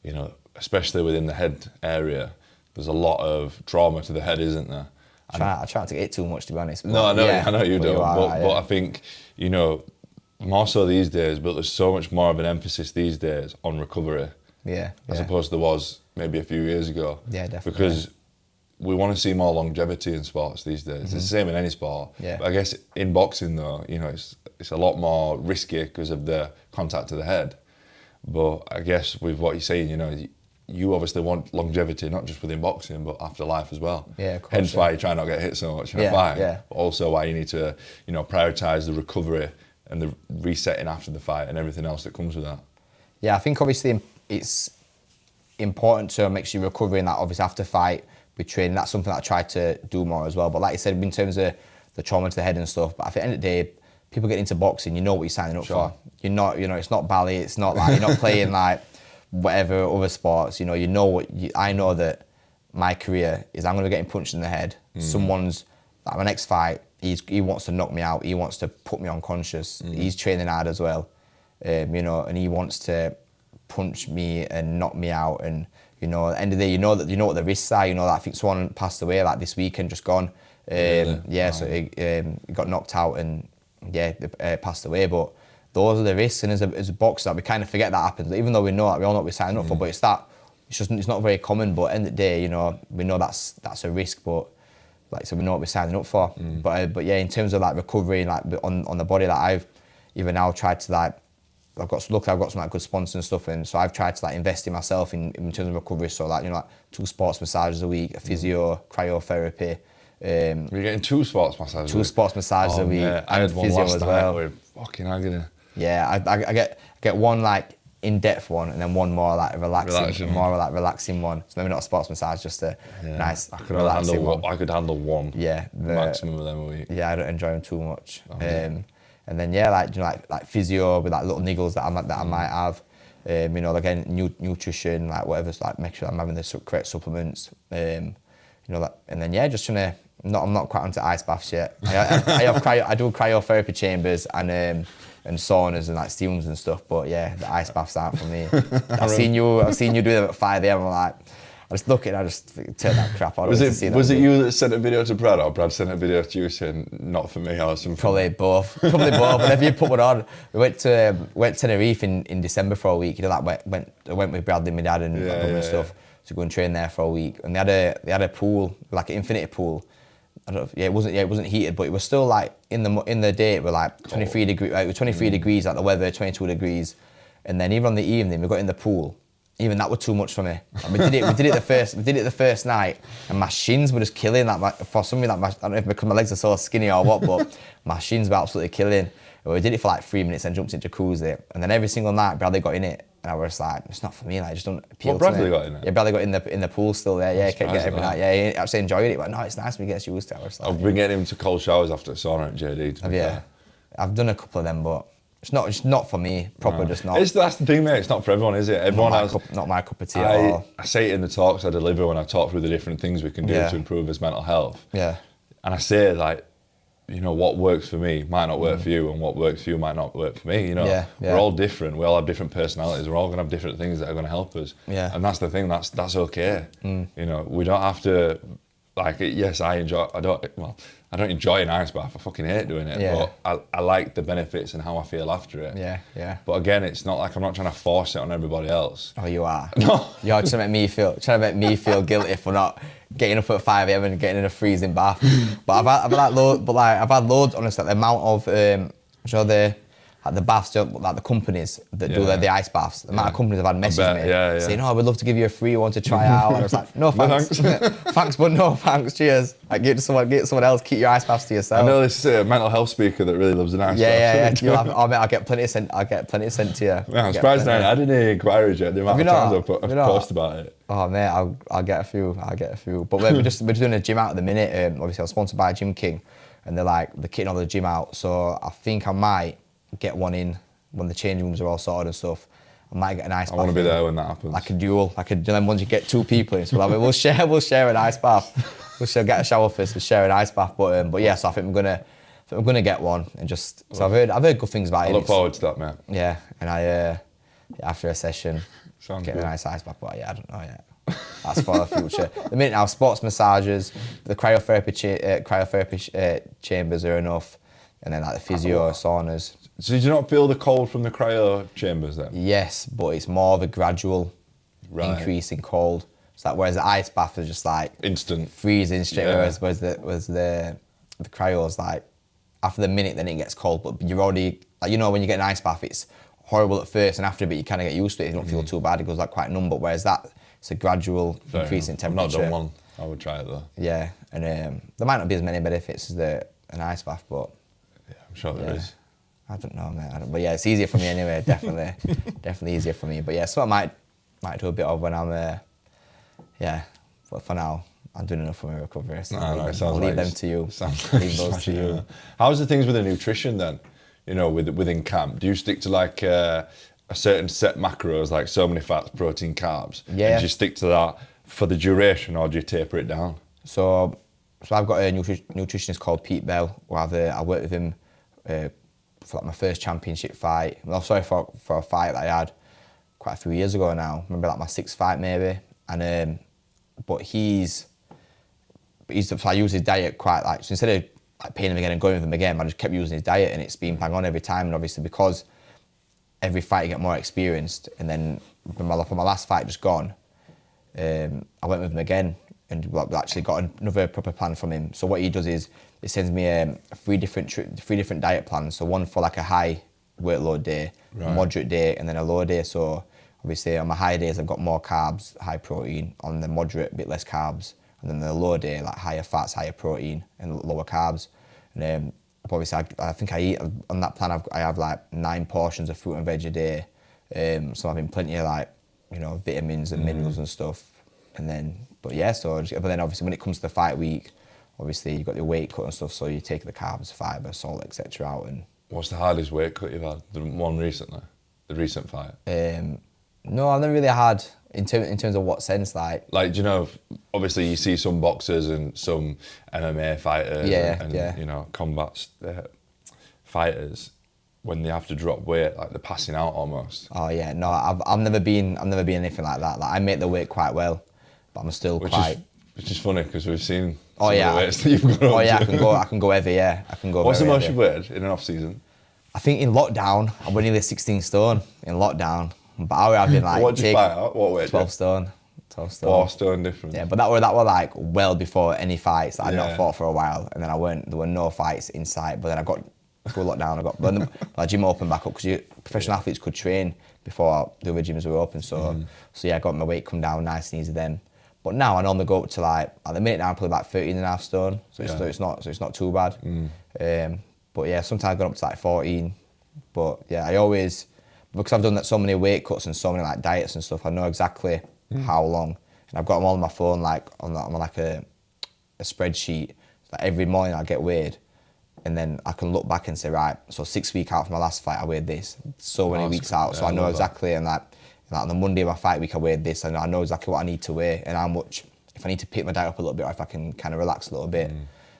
Speaker 1: you know, especially within the head area, there's a lot of trauma to the head, isn't there?
Speaker 2: I try not to get it too much, to be honest.
Speaker 1: No, I know you don't. But
Speaker 2: Yeah.
Speaker 1: I think, you know, more so these days, but there's so much more of an emphasis these days on recovery.
Speaker 2: Yeah.
Speaker 1: As opposed to there was maybe a few years ago.
Speaker 2: Yeah, definitely.
Speaker 1: Because we want to see more longevity in sports these days. It's the same in any sport.
Speaker 2: Yeah.
Speaker 1: But I guess in boxing though, you know, it's a lot more risky because of the contact to the head. But I guess with what you're saying, you know, you obviously want longevity, not just within boxing, but after life as well.
Speaker 2: Yeah, of course.
Speaker 1: Hence why you try not to get hit so much in a fight. Yeah. But also why you need to, you know, prioritise the recovery and the resetting after the fight and everything else that comes with that.
Speaker 2: Yeah, I think obviously it's important to make sure you're recovering that obviously after fight with training. That's something that I try to do more as well. But like you said, in terms of the trauma to the head and stuff, but at the end of the day, people get into boxing, you know what you're signing up for. You're not, you know, it's not ballet, it's not like, you're not playing like whatever other sports, you know I know that my career is I'm going to be getting punched in the head. Someone's, like my next fight, he wants to knock me out, he wants to put me unconscious. He's training hard as well, you know, and he wants to punch me and knock me out. And, you know, at the end of the day, you know what the risks are. You know that I think someone passed away like this weekend, just gone.
Speaker 1: Really?
Speaker 2: Yeah, wow. So he got knocked out and passed away. But those are the risks, and as a boxer, we kind of forget that happens. Even though we know that, we all know what we're signing up for, but it's not very common. But at the end of the day, you know, we know that's a risk, but like so we know what we're signing up for. But yeah, in terms of like recovery, like on the body, like I've even now tried to like. Luckily I've got some like good sponsors and stuff, and so I've tried to like invest in myself in terms of recovery. So like, you know, like 2 sports massages a week, a physio, cryotherapy.
Speaker 1: You're getting 2 sports massages.
Speaker 2: 2 sports massages a week.
Speaker 1: I had one
Speaker 2: physio
Speaker 1: last
Speaker 2: as
Speaker 1: night.
Speaker 2: well.
Speaker 1: We're fucking agony.
Speaker 2: Yeah, I get one like in-depth one, and then one more like relaxing one. So maybe not a sports massage, just a nice relaxing one.
Speaker 1: I could handle one.
Speaker 2: Yeah,
Speaker 1: maximum of them a week.
Speaker 2: Yeah, I don't enjoy them too much. And then like, you know, like physio with like little niggles that I might have. You know, again, nutrition, like whatever, like make sure I'm having the correct supplements. You know, like, and then just trying to. I'm not quite onto ice baths yet. I do cryotherapy chambers and saunas and like steams and stuff. But yeah, the ice baths aren't for me. I've seen you do them at 5 AM. I'm like, I just look at it, I just turn that crap on.
Speaker 1: Was it you that sent a video to Brad, or Brad sent a video to you saying not for me or something?
Speaker 2: Probably both. Whenever you put one on, we went to Tenerife in December for a week. You know, like I went with Bradley, my dad, and stuff to go and train there for a week. And they had a pool, like an infinity pool. It wasn't heated, but it was still like in the day it was like 23 degrees. Like, it was 23 degrees, like the weather, 22 degrees. And then even on the evening, we got in the pool. Even that was too much for me. Like, we did it the first night, and my shins were just killing. Like for some reason, I don't know if because my legs are so skinny or what, but my shins were absolutely killing. And we did it for like 3 minutes and jumped into jacuzzi. And then every single night, Bradley got in it, and I was like, it's not for me. Like, I just don't appeal to me.
Speaker 1: Bradley got in it?
Speaker 2: Yeah, Bradley got in the pool still there. Yeah, kept getting every night. Yeah, he actually enjoyed it. But no, it's nice when he gets used to it. Like,
Speaker 1: I've been getting him to cold showers after sauna at JD.
Speaker 2: Yeah, I've done a couple of them, but it's not for me. Proper, just not.
Speaker 1: That's the thing, mate. It's not for everyone, is it? Everyone
Speaker 2: not my cup of tea at all.
Speaker 1: I say it in the talks I deliver when I talk through the different things we can do to improve his mental health.
Speaker 2: Yeah.
Speaker 1: And I say, like, you know, what works for me might not work for you, and what works for you might not work for me. You know, we're all different. We all have different personalities. We're all going to have different things that are going to help us.
Speaker 2: Yeah.
Speaker 1: And that's the thing. That's okay. You know, we don't have to like, yes, I don't enjoy an ice bath. I fucking hate doing it.
Speaker 2: Yeah.
Speaker 1: But I like the benefits and how I feel after it.
Speaker 2: Yeah, yeah.
Speaker 1: But again, it's not like I'm not trying to force it on everybody else.
Speaker 2: Oh, you are.
Speaker 1: No.
Speaker 2: You're trying to make me feel guilty for not getting up at 5 a.m. and getting in a freezing bath. But I've had loads. Honestly, the amount of the baths, like the companies that do the ice baths. The amount of companies have had messaged me saying, "Oh, we'd love to give you a free one to try out." And I was like, "No thanks,
Speaker 1: No, thanks.
Speaker 2: thanks, but no thanks. Cheers. Like, get someone else. Keep your ice baths to yourself."
Speaker 1: I know this mental health speaker that really loves an ice bath.
Speaker 2: Yeah. I'll get plenty sent to you.
Speaker 1: Yeah, I'm surprised I hadn't any inquiries yet. The amount of times I've posted about it.
Speaker 2: Oh mate, I'll get a few. But we're just doing a gym out at the minute. Obviously, I'm sponsored by Gym King, and they're kitting all the gym out. So I think I might get one in when the changing rooms are all sorted and stuff. I might get an ice bath.
Speaker 1: I want to be there when that happens.
Speaker 2: Like a duel. Then once you get 2 people in, so we'll share an ice bath. We'll get a shower first and share an ice bath. But yeah, so I think I'm gonna get one and just. So I've heard good things about it.
Speaker 1: I look forward to that, mate.
Speaker 2: Yeah, and after a session,
Speaker 1: Sounds
Speaker 2: get
Speaker 1: good.
Speaker 2: a nice ice bath. But yeah, I don't know yet. That's for the future. The minute now, sports massages, the cryotherapy chambers are enough, and then like the physio, saunas.
Speaker 1: So did you not feel the cold from the cryo chambers then?
Speaker 2: Yes, but it's more of a gradual increase in cold. So whereas the ice bath is just like
Speaker 1: Instant.
Speaker 2: freezing straight, whereas the cryo's like after the minute then it gets cold, but you're already like, when you get an ice bath it's horrible at first and after a bit you kind of get used to it. You don't feel too bad. It goes like quite numb. But whereas that it's a gradual increase in temperature.
Speaker 1: I've not done one. I would try it though.
Speaker 2: Yeah, and there might not be as many benefits as an ice bath, but
Speaker 1: yeah, I'm sure there is.
Speaker 2: I don't know, mate. But yeah, it's easier for me anyway. Definitely easier for me. But yeah, so I might do a bit of when I'm But for now, I'm doing enough for my recovery. So I'll leave them to you. Leave those to you.
Speaker 1: How's the things with the nutrition then? Within camp, do you stick to like a certain set macros, like so many fats, protein, carbs?
Speaker 2: Yeah.
Speaker 1: And do you stick to that for the duration, or do you taper it down?
Speaker 2: So I've got a nutritionist called Pete Bell. I worked with him for like my first championship fight. For a fight that I had quite a few years ago now. Remember like my 6th fight maybe. And but I use his diet quite so instead of like paying him again and going with him again, I just kept using his diet and it's been bang on every time. And obviously because every fight you get more experienced, and then for my last fight just gone, I went with him again and actually got another proper plan from him. So what he does is he sends me 3 different diet plans. So one for like a high weight load day, a moderate day, and then a low day. So obviously on my high days I've got more carbs, high protein. On the moderate, a bit less carbs, and then the low day like higher fats, higher protein, and lower carbs. And obviously I think I eat on that plan. I have like 9 portions of fruit and veg a day. So I'm having plenty of vitamins and minerals and stuff. And then, but then obviously when it comes to the fight week, obviously you've got your weight cut and stuff, so you take the carbs, fibre, salt, etc. out. And
Speaker 1: what's the hardest weight cut you've had? The one recently, the recent fight.
Speaker 2: No, I've never really had in terms of what sense like.
Speaker 1: Like, do you know? Obviously, you see some boxers and some MMA fighters and combat fighters when they have to drop weight, like they're passing out almost.
Speaker 2: Oh yeah, no, I've never been anything like that. Like I make the weight quite well, but I'm still
Speaker 1: Which is funny because we've seen.
Speaker 2: Oh yeah.
Speaker 1: The weights that you've got.
Speaker 2: Oh yeah, I can go heavy. Yeah, I can go.
Speaker 1: What's the most
Speaker 2: heavy.
Speaker 1: you've weighed in an off season?
Speaker 2: I think in lockdown I weighed nearly 16 stone in lockdown, but I would have been like.
Speaker 1: What did you fight out? What weight?
Speaker 2: 12 stone. 12 stone.
Speaker 1: 4 stone difference.
Speaker 2: Yeah, but that were like well before any fights. I'd not fought for a while, and then there were no fights in sight. But then I got through lockdown. When the gym opened back up, because professional athletes could train before the other gyms were open. So I got my weight come down nice and easy then. But now I normally go up to like at the minute now I'm probably about 13.5 stone. So it's not too bad. But yeah, sometimes I've gone up to like 14. But yeah, I always, because I've done so many weight cuts and so many like diets and stuff, I know exactly how long. And I've got them all on my phone, like on like a spreadsheet. Like every morning I get weighed, and then I can look back and say, right, so 6 weeks out from my last fight I weighed this. So many weeks out, so I know exactly. And like on the Monday of my fight week I weighed this, and I know exactly what I need to weigh and how much. If I need to pick my diet up a little bit, or if I can kind of relax a little bit.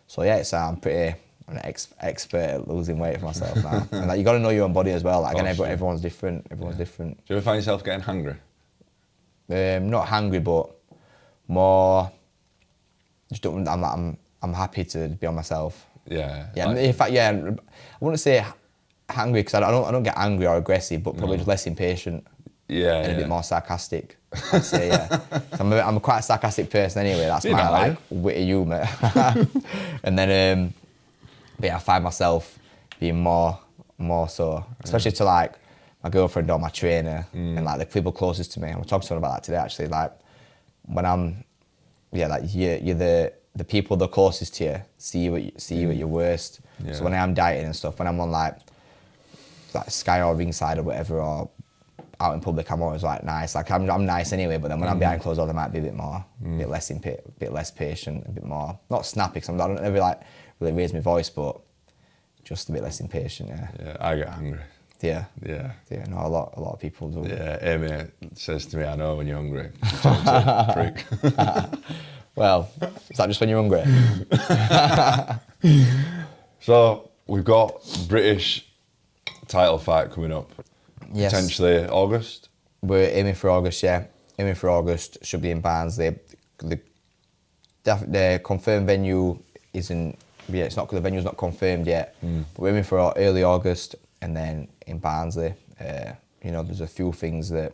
Speaker 2: So yeah, I'm an expert at losing weight for myself now. And like you got to know your own body as well. Like, again, everyone's different. Everyone's different.
Speaker 1: Do you ever find yourself getting hungry?
Speaker 2: Not hungry, but more. just don't. I'm happy to be on myself.
Speaker 1: Yeah.
Speaker 2: Yeah.
Speaker 1: Like,
Speaker 2: In fact, yeah. I wouldn't say angry because I don't get angry or aggressive, but probably just less impatient.
Speaker 1: yeah.
Speaker 2: And a bit more sarcastic, I'd say, yeah. So I'm quite a sarcastic person anyway. That's
Speaker 1: You
Speaker 2: my
Speaker 1: know,
Speaker 2: like witty humour. And then, but yeah, I find myself being more so, especially to like my girlfriend or my trainer and like the people closest to me. I'm talking to someone about that today actually. Like when I'm, yeah, like you're the people the closest to you see you at your worst.
Speaker 1: Yeah.
Speaker 2: So when I am dieting and stuff, when I'm on like Sky or ringside or whatever, or out in public, I'm always like nice. Like I'm nice anyway, but then when I'm behind closed doors, I might be a bit more, a bit less patient, a bit more not snappy. Because I don't ever like really raise my voice, but just a bit less impatient. Yeah.
Speaker 1: Yeah, I get angry.
Speaker 2: Yeah.
Speaker 1: Yeah.
Speaker 2: Yeah. No, a lot of people do.
Speaker 1: Yeah, Amy says to me, I know when you're hungry. Prick.
Speaker 2: Well, is that just when you're hungry?
Speaker 1: So we've got British title fight coming up.
Speaker 2: Yes.
Speaker 1: Potentially August.
Speaker 2: We're aiming for August, yeah. Aiming for August, should be in Barnsley. The confirmed venue isn't, yeah, it's not because the venue's not confirmed yet. But we're aiming for early August and then in Barnsley. You know, there's a few things that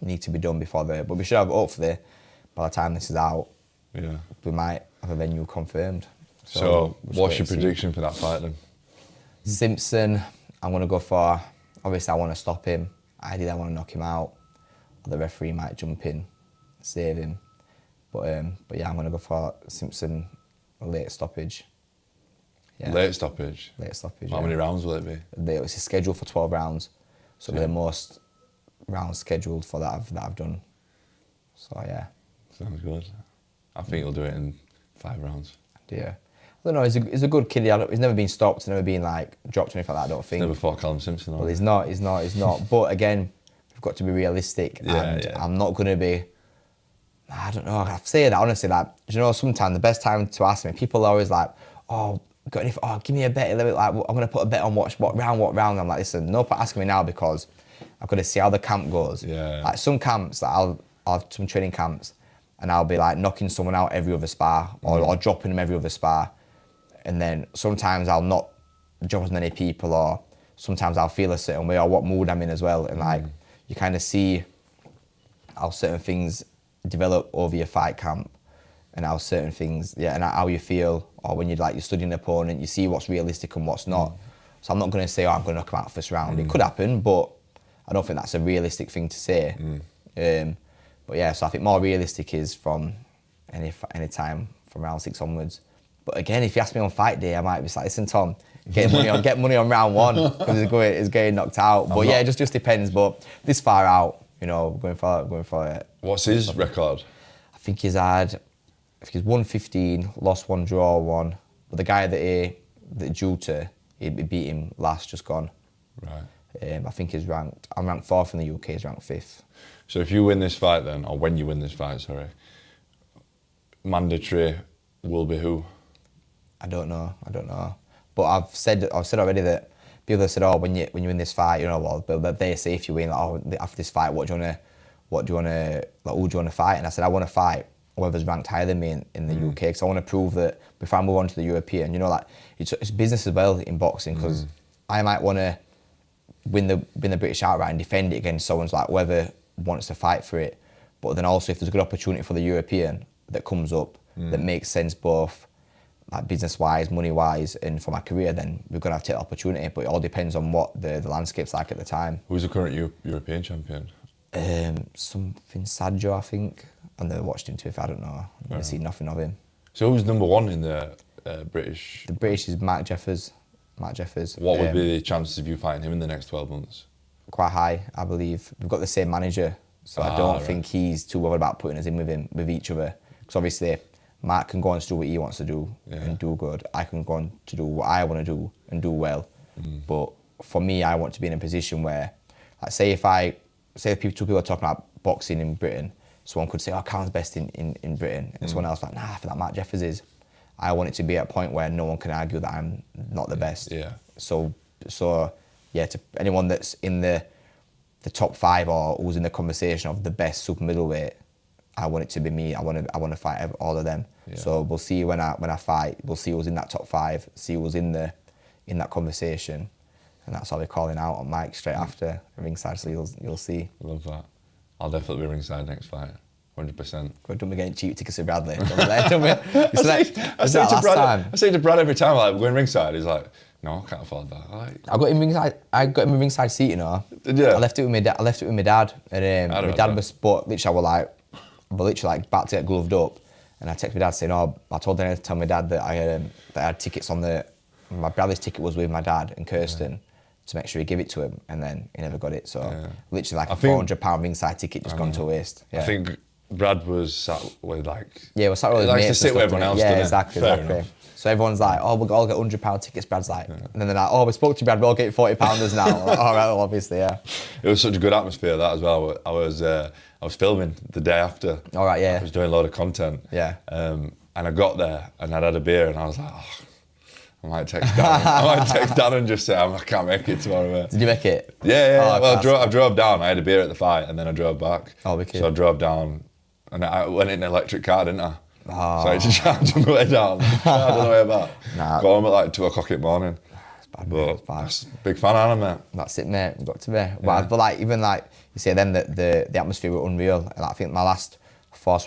Speaker 2: need to be done before but we should have, hopefully, by the time this is out,
Speaker 1: Yeah.
Speaker 2: we might have a venue confirmed.
Speaker 1: So
Speaker 2: we'll just
Speaker 1: what's
Speaker 2: wait
Speaker 1: your
Speaker 2: and see.
Speaker 1: prediction for that fight then?
Speaker 2: Simpson, I'm going to go for, obviously I want to stop him. Ideally I want to knock him out. The referee might jump in, save him. But yeah, I'm going to go for Simpson, a late stoppage. Yeah.
Speaker 1: Late stoppage?
Speaker 2: Late stoppage,
Speaker 1: How many rounds will it be?
Speaker 2: It's scheduled for 12 rounds. So the most rounds scheduled for that I've done. So yeah.
Speaker 1: Sounds good. I think you'll do it in 5 rounds.
Speaker 2: Yeah. I don't know, he's a good kid. He's never been stopped, never been like dropped or anything like that, I don't think.
Speaker 1: Never fought Callum Simpson.
Speaker 2: Well, he's not. But again, we've got to be realistic, and I'm not going to be. I don't know. I say that honestly. Like, you know, sometimes the best time to ask me, people are always like, "Oh, give me a bet." Like, I'm going to put a bet on what round. I'm like, listen, no point asking me now because I've got to see how the camp goes.
Speaker 1: Yeah.
Speaker 2: Like some camps, like I'll have some training camps, and I'll be like knocking someone out every other spar or dropping them every other spar, and then sometimes I'll not drop as many people, or sometimes I'll feel a certain way or what mood I'm in as well, and like you kind of see how certain things develop over your fight camp and how certain things, and how you feel, or when you're studying an opponent, you see what's realistic and what's not. So I'm not going to say, I'm going to knock him out first round. It could happen, but I don't think that's a realistic thing to say. But yeah, so I think more realistic is from any time from round 6 onwards. But again, if you ask me on fight day, I might be like, listen, Tom, get money on round 1 because it's getting knocked out. But yeah, it just depends. But this far out, you know, going for it.
Speaker 1: What's his record?
Speaker 2: I think he's won 15, lost 1, draw 1. But the guy that drew to, he beat him last, just gone.
Speaker 1: Right.
Speaker 2: I think I'm ranked 4th in the UK, he's ranked 5th.
Speaker 1: So if you win this fight then, or when you win this fight, sorry, mandatory will be who?
Speaker 2: I don't know. But I've said already that people have said, oh, when you win this fight, you know, well, they say if you win, like, oh, after this fight, who do you want to fight? And I said, I want to fight whoever's ranked higher than me in the UK, because I want to prove that before I move on to the European, you know, like it's business as well in boxing, because I might want to win the British outright and defend it against someone's like whoever wants to fight for it. But then also if there's a good opportunity for the European that comes up that makes sense both like business-wise, money-wise, and for my career, then we're going to have to take the opportunity. But it all depends on what the landscape's like at the time.
Speaker 1: Who's the current European champion?
Speaker 2: Something Saggio, I think. I've never watched him, I don't know. I've never seen nothing of him.
Speaker 1: So who's number 1 in the British?
Speaker 2: The British is Mark Jeffers.
Speaker 1: What would be the chances of you fighting him in the next 12 months?
Speaker 2: Quite high, I believe. We've got the same manager, so I don't think he's too worried about putting us in with each other. Because obviously, Mark can go on to do what he wants to do and do good. I can go on to do what I want to do and do well. But for me, I want to be in a position where, like, say if two people are talking about boxing in Britain, someone could say, oh, Callum's best in Britain, and someone else like, nah, I feel like Mark Jeffers is. I want it to be at a point where no one can argue that I'm not the best.
Speaker 1: Yeah.
Speaker 2: So yeah, to anyone that's in the top 5 or who's in the conversation of the best super middleweight, I want it to be me. I want to fight all of them.
Speaker 1: Yeah.
Speaker 2: So we'll see when I fight. We'll see who's in that top 5. See who's in that conversation, and that's how we're calling out on mic straight after ringside. So you'll see.
Speaker 1: Love that. I'll definitely be ringside next fight. 100%.
Speaker 2: But don't be getting cheap tickets to Bradley. Don't be.
Speaker 1: I say to Brad every time, like, we're going ringside. He's like, no, I can't afford that.
Speaker 2: I got him ringside. I got him a ringside seat, you know.
Speaker 1: Did you?
Speaker 2: I left it with my dad, and my dad was, but literally, I was like about to get gloved up, and I texted my dad saying, "Oh, I told him to tell my dad that I had tickets on my Bradley's ticket was with my dad and Kirsten." To make sure he give it to him, and then he never got it. So literally, like a £400 ringside ticket just gone to waste. Yeah.
Speaker 1: I think Brad was sat with like...
Speaker 2: Yeah, we're sat with his mates.
Speaker 1: He likes to sit with everyone else,
Speaker 2: yeah,
Speaker 1: doesn't
Speaker 2: exactly.
Speaker 1: Enough.
Speaker 2: So everyone's like, oh, we'll all get £100 tickets. Brad's like, and then they're like, oh, we spoke to Brad, we'll get £40 now. Like, all right, well, obviously, yeah.
Speaker 1: It was such a good atmosphere, that as well. I was filming the day after.
Speaker 2: All right, yeah.
Speaker 1: I was doing a load of content.
Speaker 2: Yeah.
Speaker 1: And I got there and I'd had a beer and I was like, oh, I might text Dan and just say, I can't make it tomorrow, mate.
Speaker 2: Did you make it?
Speaker 1: Yeah. Well, I drove down. I had a beer at the fight and then I drove back.
Speaker 2: Oh, wicked.
Speaker 1: So I drove down and I went in an electric car, didn't I?
Speaker 2: Oh.
Speaker 1: So I had to charge on the way down. I don't know about. Got home at like 2 o'clock in the morning.
Speaker 2: It's bad,
Speaker 1: but
Speaker 2: it's bad.
Speaker 1: Big fan of him, mate.
Speaker 2: That's it, mate. We've got to be. Yeah. But like, even like you say, then the atmosphere was unreal. And I think my last 4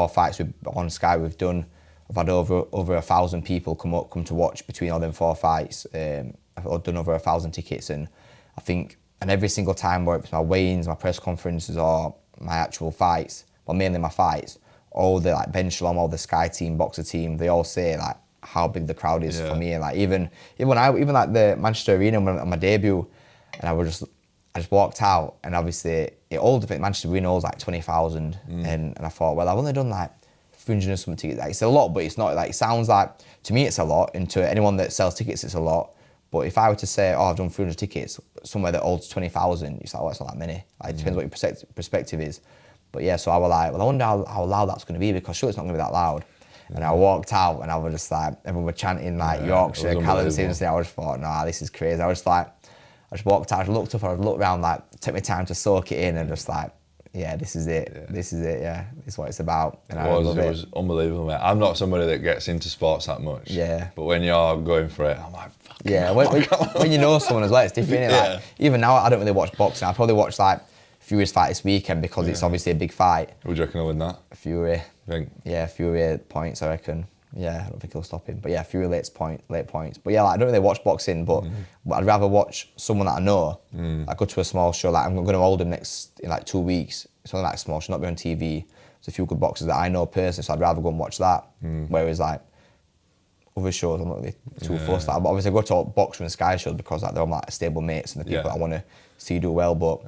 Speaker 2: fights on Sky we've done, I've had over 1,000 people come to watch between all them 4 fights. I've done over 1,000 tickets, and I think, and every single time, whether it's my weigh-ins, my press conferences, or my actual fights, but mainly my fights, all the like Ben Shalom, all the Sky team, Boxer team, they all say like how big the crowd is for me, and like even like the Manchester Arena on my debut, and I just walked out, and obviously Manchester Arena holds like 20,000, and I thought, well, I've only done like 300 and something tickets. Like, it's a lot, but it's not. Like, it sounds like, to me it's a lot, and to anyone that sells tickets it's a lot. But if I were to say, oh, I've done 300 tickets somewhere that holds 20,000, it's like, oh, it's not that many. Like, it depends what your perspective is. But yeah, so I was like, well, I wonder how loud that's going to be, because sure it's not going to be that loud. And I walked out and I was just like, everyone were chanting like Yorkshire, Callum Simpson. I just thought, nah, this is crazy. I just walked out, I looked up, I looked around, like, took my time to soak it in, and just like, yeah, this is it. Yeah. This is it. Yeah, this is what it's about. And
Speaker 1: it was unbelievable, mate. I'm not somebody that gets into sports that much.
Speaker 2: Yeah.
Speaker 1: But when you're going for it, I'm like, fuck.
Speaker 2: Yeah. When you know someone as well, it's different. Yeah. Like, even now, I don't really watch boxing. I probably watch like Fury's fight this weekend because it's obviously a big fight.
Speaker 1: Would you reckon he'll win that?
Speaker 2: Fury.
Speaker 1: Think?
Speaker 2: Yeah, Fury points, I reckon. Yeah, I don't think he'll stop him. But yeah, Fury late points. But yeah, like, I don't really watch boxing, but I'd rather watch someone that I know. I go to a small show. Like, I'm going to hold him in like 2 weeks. It's only like a small show, not be on TV. There's a few good boxers that I know personally, so I'd rather go and watch that. Whereas like other shows, I'm not really too fussed. But obviously I go to boxer and Sky shows because like, they're all like stable mates and the people that I want to see do well, but I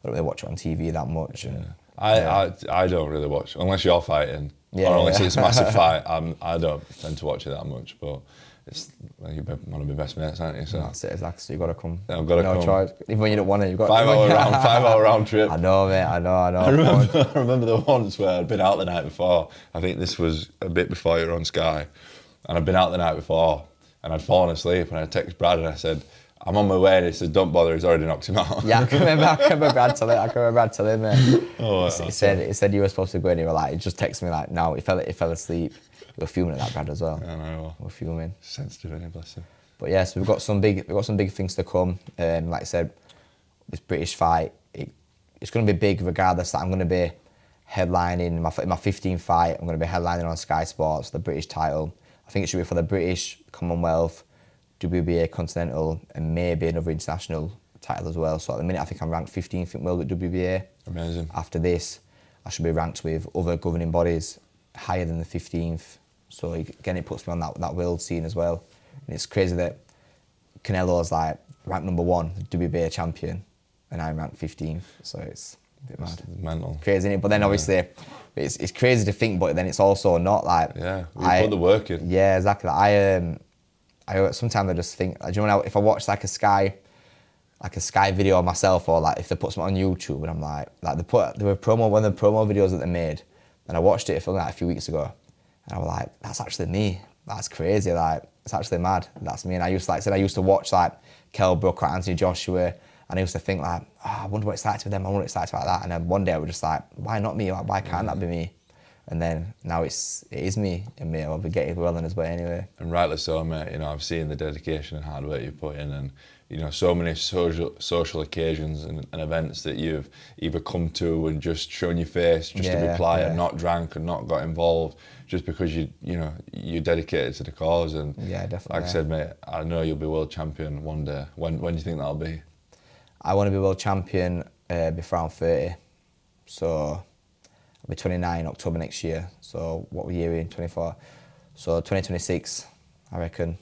Speaker 2: don't really watch it on TV that much.
Speaker 1: Yeah. I don't really watch, unless you're fighting, or unless it's a massive fight. I don't tend to watch it that much, but it's you're one of my best mates, aren't you? So
Speaker 2: that's it, exactly. So you got to come.
Speaker 1: Yeah, I've got to come.
Speaker 2: No choice. Even when you don't want it, you've got
Speaker 1: 5 hour round trip.
Speaker 2: I know, mate. I know.
Speaker 1: I remember the once where I'd been out the night before. I think this was a bit before you were on Sky, and I'd been out the night before, and I'd fallen asleep, and I texted Brad and I said, I'm on my way, and he said, don't bother, he's already knocked him out.
Speaker 2: Yeah, I can remember Brad telling me.
Speaker 1: Oh,
Speaker 2: he said you were supposed to go, and he just texted me like, no, he fell asleep. We were filming at that, Brad, as well.
Speaker 1: Yeah, I know.
Speaker 2: We were filming.
Speaker 1: Sensitive, isn't he, bless him.
Speaker 2: But yeah, so we've got some big things to come. Like I said, this British fight, it's going to be big regardless. That I'm going to be headlining in my 15th fight. I'm going to be headlining on Sky Sports, the British title. I think it should be for the British, Commonwealth, WBA, Continental, and maybe another international title as well. So at the minute, I think I'm ranked 15th in world at WBA.
Speaker 1: Amazing.
Speaker 2: After this, I should be ranked with other governing bodies higher than the 15th. So again, it puts me on that world scene as well. And it's crazy that Canelo's like ranked number 1, WBA champion, and I'm ranked 15th. So it's a bit mad.
Speaker 1: It's mental.
Speaker 2: Crazy, innit? But then obviously, it's crazy to think, but then it's also not like...
Speaker 1: Yeah, you put the work in.
Speaker 2: Yeah, exactly. Sometimes I just think, do you know, if I watch like a Sky video of myself, or like if they put something on YouTube, and I'm like one of the promo videos that they made, and I watched it like a few weeks ago, and I was like, that's actually me. That's crazy. Like, it's actually mad. That's me. And I used to watch like Kell Brook or Anthony Joshua, and I used to think like, oh, I wonder what it's like to be them, I wonder what it's like to be like that. And then one day I was just like, why not me? Like, why can't that be me? And then now it is me, and me, I'll be getting well in his way anyway.
Speaker 1: And rightly so, mate. You know, I've seen the dedication and hard work you put in, and you know, so many social occasions and events that you've either come to and just shown your face, just to be quiet, not drank and not got involved, just because you're dedicated to the cause. And
Speaker 2: yeah, definitely.
Speaker 1: Like I said, mate, I know you'll be world champion one day. When do you think that'll be?
Speaker 2: I want to be world champion before I'm 30. So I'll be 29 October next year. So what year are we in? 24. So 2026, I reckon.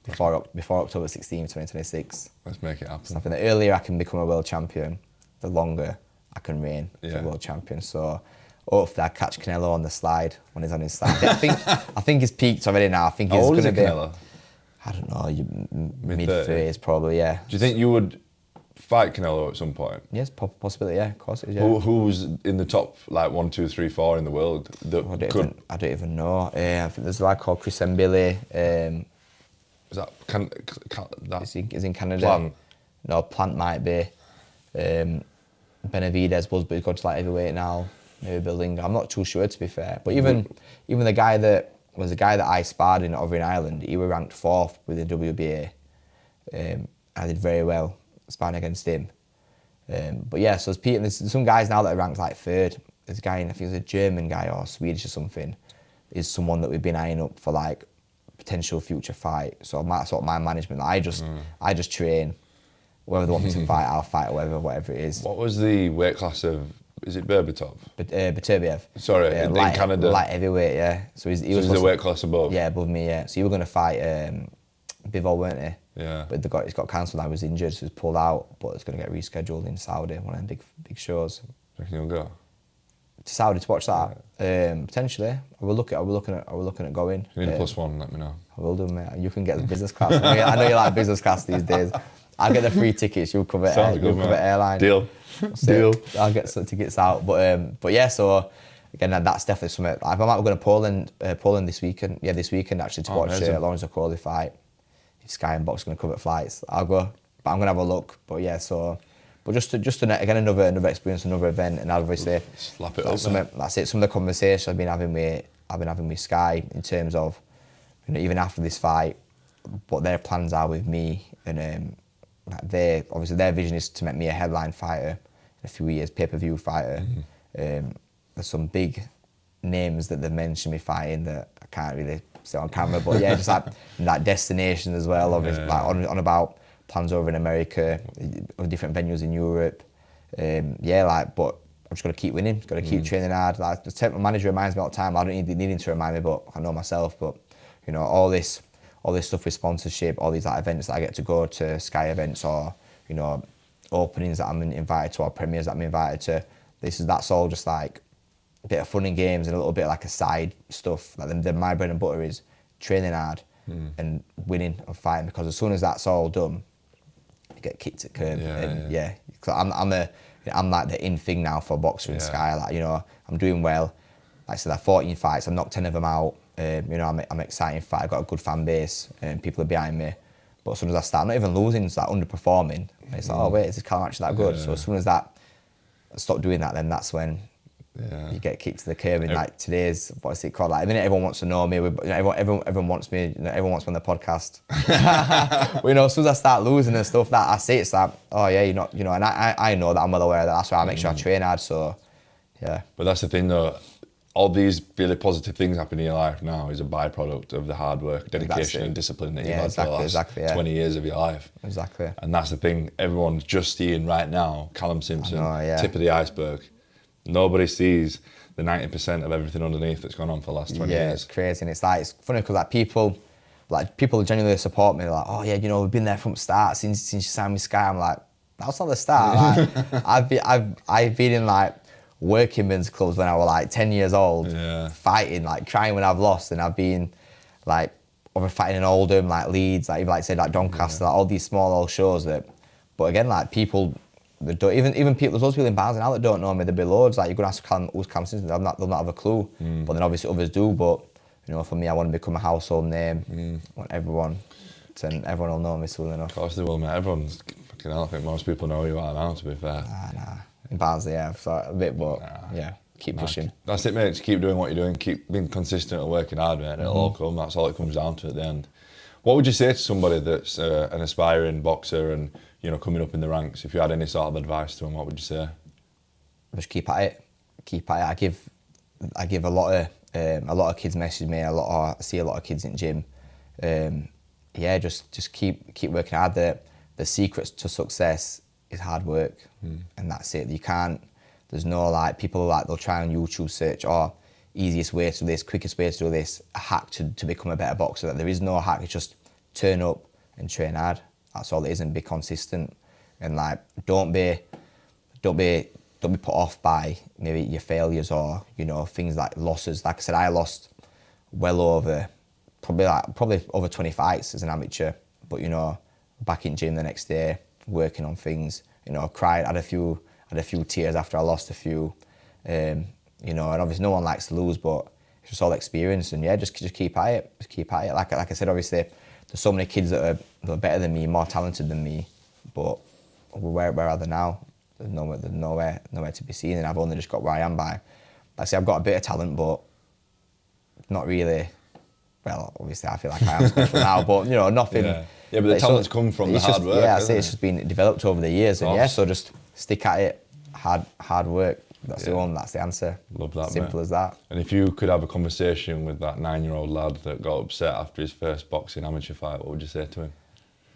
Speaker 2: Before October 16, 2026.
Speaker 1: Let's make it happen.
Speaker 2: So I think the earlier I can become a world champion, the longer I can reign as a world champion. So hopefully I catch Canelo on the slide when he's on his slide. I think he's peaked already now. I think he's going to be.
Speaker 1: Canelo?
Speaker 2: I don't know, mid-30s probably, yeah.
Speaker 1: Do you think you would fight Canelo at some point?
Speaker 2: Yes, possibility, yeah, of course it is, yeah.
Speaker 1: Who's in the top, like 1, 2, 3, 4 in the world that
Speaker 2: I don't even know. I think there's a lad called Chris Mbili.
Speaker 1: Is that
Speaker 2: is in Canada?
Speaker 1: Plant?
Speaker 2: No, Plant might be. Benavidez was, but he's got to like heavyweight now. Maybe Berlinga. I'm not too sure, to be fair. But even the guy that I sparred over in Ireland, he was ranked 4th with the WBA. I did very well sparring against him. But yeah, so there's some guys now that are ranked like 3rd. There's a guy, I think it's a German guy or Swedish or something, is someone that we've been eyeing up for like potential future fight. So my management, I just train. Whoever they want me to fight, I'll fight whatever it is.
Speaker 1: What was the weight class of? Is it Berbatov?
Speaker 2: Beterbiev.
Speaker 1: Sorry, in Canada.
Speaker 2: Light heavyweight, yeah. So he was
Speaker 1: the weight class above.
Speaker 2: Yeah, above me, yeah. So he was going to fight Bivol, weren't he?
Speaker 1: Yeah.
Speaker 2: But he's got cancelled. I was injured, so he's pulled out. But it's going to get rescheduled in Saudi, one of them big shows.
Speaker 1: Do you reckon you'll go?
Speaker 2: To Saudi to watch that? Potentially. I will looking at going.
Speaker 1: If you need a +1, let me know.
Speaker 2: I will do, mate. You can get the business class. I know you like business class these days. I'll get the free tickets. You'll cover airline.
Speaker 1: Deal.
Speaker 2: Deal. I'll get some tickets out. But yeah. So again, that's definitely something. I might be going to Poland this weekend. Yeah, this weekend actually to watch Lawrence Okoli fight. If Sky and Box are going to cover flights, I'll go. But I'm going to have a look. But yeah, so. But just again another experience, another event, and obviously
Speaker 1: slap it up.
Speaker 2: That's it. Some of the conversations I've been having with Sky in terms of, you know, even after this fight, what their plans are with me, and their vision is to make me a headline fighter in a few years, pay-per-view fighter. There's some big names that they've mentioned me fighting that I can't really say on camera, but yeah, just like destinations as well. Obviously, like on about. Plans over in America, or different venues in Europe. But I'm just got to keep winning, got to keep training hard. Like, the technical manager reminds me all the time. I don't need him to remind me, but I know myself. But you know, all this stuff with sponsorship, all these like events that I get to go to, Sky events, or you know, openings that I'm invited to, or premieres that I'm invited to. That's all just like a bit of fun and games and a little bit like a side stuff. Like my bread and butter is training hard and winning and fighting, because as soon as that's all done, get kicked at curb. I'm like the in thing now for boxer and Sky. Like, you know, I'm doing well. Like I said, I have 14 fights. I've knocked 10 of them out. You know, I'm exciting fight. I've got a good fan base and people are behind me. But as soon as I start, not even losing, it's like underperforming. It's like, oh wait, is this Callum actually that good? So as soon as I stop doing that, then that's when you get kicked to the curb. And like today's, what's it called? Like, I mean, everyone wants to know me. Everyone wants me. You know, everyone wants me on the podcast. But, you know, as soon as I start losing and stuff, that I say, it's like, oh yeah, you're not, you know. And I know that I'm well aware of that. That's why I make sure I train hard. So, yeah.
Speaker 1: But that's the thing, though. All these really positive things happening in your life now is a byproduct of the hard work, dedication, and discipline that you've had for the last 20 years of your life.
Speaker 2: Exactly.
Speaker 1: And that's the thing. Everyone's just seeing right now Callum Simpson, tip of the iceberg. Nobody sees the 90% of everything underneath that's gone on for the last 20 years.
Speaker 2: Yeah, it's crazy. And it's funny because people genuinely support me. They're like, oh yeah, you know, we've been there from the start since you signed with Sky. I'm like, that's not the start. Like, I've been in like working men's clubs when I was like 10 years old, fighting, like crying when I've lost, and I've been like over fighting in Oldham, like Leeds, like even like say like Doncaster, like all these small old shows that. But again, like people. Even people, there's loads of people in bars now that don't know me. There'll be loads. Like, you're going to ask who's Callum Simpson, they'll not have a clue. But then obviously others do. But you know, for me, I want to become a household name. I want everyone will know me soon enough.
Speaker 1: Of course they will, mate. Everyone's You know, I think most people know who you are now, to be fair.
Speaker 2: Nah. In Barnsley, yeah, I've thought a bit, but yeah, keep pushing.
Speaker 1: That's it, mate. Just keep doing what you're doing. Keep being consistent and working hard, mate. It'll all come. That's all it comes down to at the end. What would you say to somebody that's an aspiring boxer and, you know, coming up in the ranks? If you had any sort of advice to them, what would you say?
Speaker 2: Just keep at it. Keep at it. I give a lot of kids message me. I see a lot of kids in gym. Yeah, just keep working hard. The secrets to success is hard work, and that's it. You can't. There's no like people like they'll try on YouTube search easiest way to do this, quickest way to do this, a hack to become a better boxer. There is no hack. It's just turn up and train hard. That's all it is, and be consistent. And like don't be put off by maybe your failures or, you know, things like losses. Like I said, I lost well over probably over 20 fights as an amateur. But, you know, back in gym the next day, working on things. You know, cried, had a few tears after I lost a few. You know, and obviously no one likes to lose, but it's just all experience. And yeah, just keep at it. Just keep at it. Like I said, obviously there's so many kids that are better than me, more talented than me. But where are they now? There's nowhere to be seen, and I've only just got where I am by. Like I say, I've got a bit of talent, but not really. Well, obviously, I feel like I am special now, but you know, nothing.
Speaker 1: Yeah, but the talent's come from the hard work.
Speaker 2: Yeah, I say it's just been developed over the years, and yeah, so just stick at it, hard work. That's the one. That's the answer.
Speaker 1: Love that.
Speaker 2: Simple as that.
Speaker 1: And if you could have a conversation with that 9-year-old lad that got upset after his first boxing amateur fight, what would you say to him?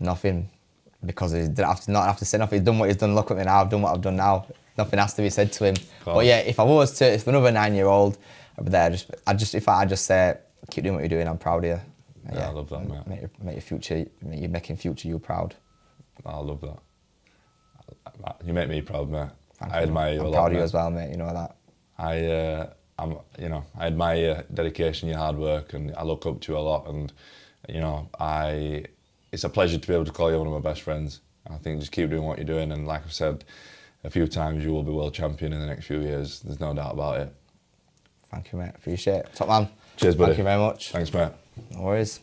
Speaker 2: Nothing. Because he didn't have to say nothing. He's done what he's done. Look at me now. I've done what I've done now. Nothing has to be said to him. But yeah, if another 9-year-old, I'd be there. I'd just say, keep doing what you're doing. I'm proud of you.
Speaker 1: Yeah, I love that, mate.
Speaker 2: You're making future you proud.
Speaker 1: I love that. You make me proud, mate. I
Speaker 2: admire you a lot. I'm proud of you as well, mate. You know that.
Speaker 1: I admire your dedication, your hard work, and I look up to you a lot. And you know, it's a pleasure to be able to call you one of my best friends. I think just keep doing what you're doing, and like I've said a few times, you will be world champion in the next few years. There's no doubt about it.
Speaker 2: Thank you, mate. Appreciate it. Top man.
Speaker 1: Cheers, buddy.
Speaker 2: Thank you very much.
Speaker 1: Thanks, mate.
Speaker 2: No worries.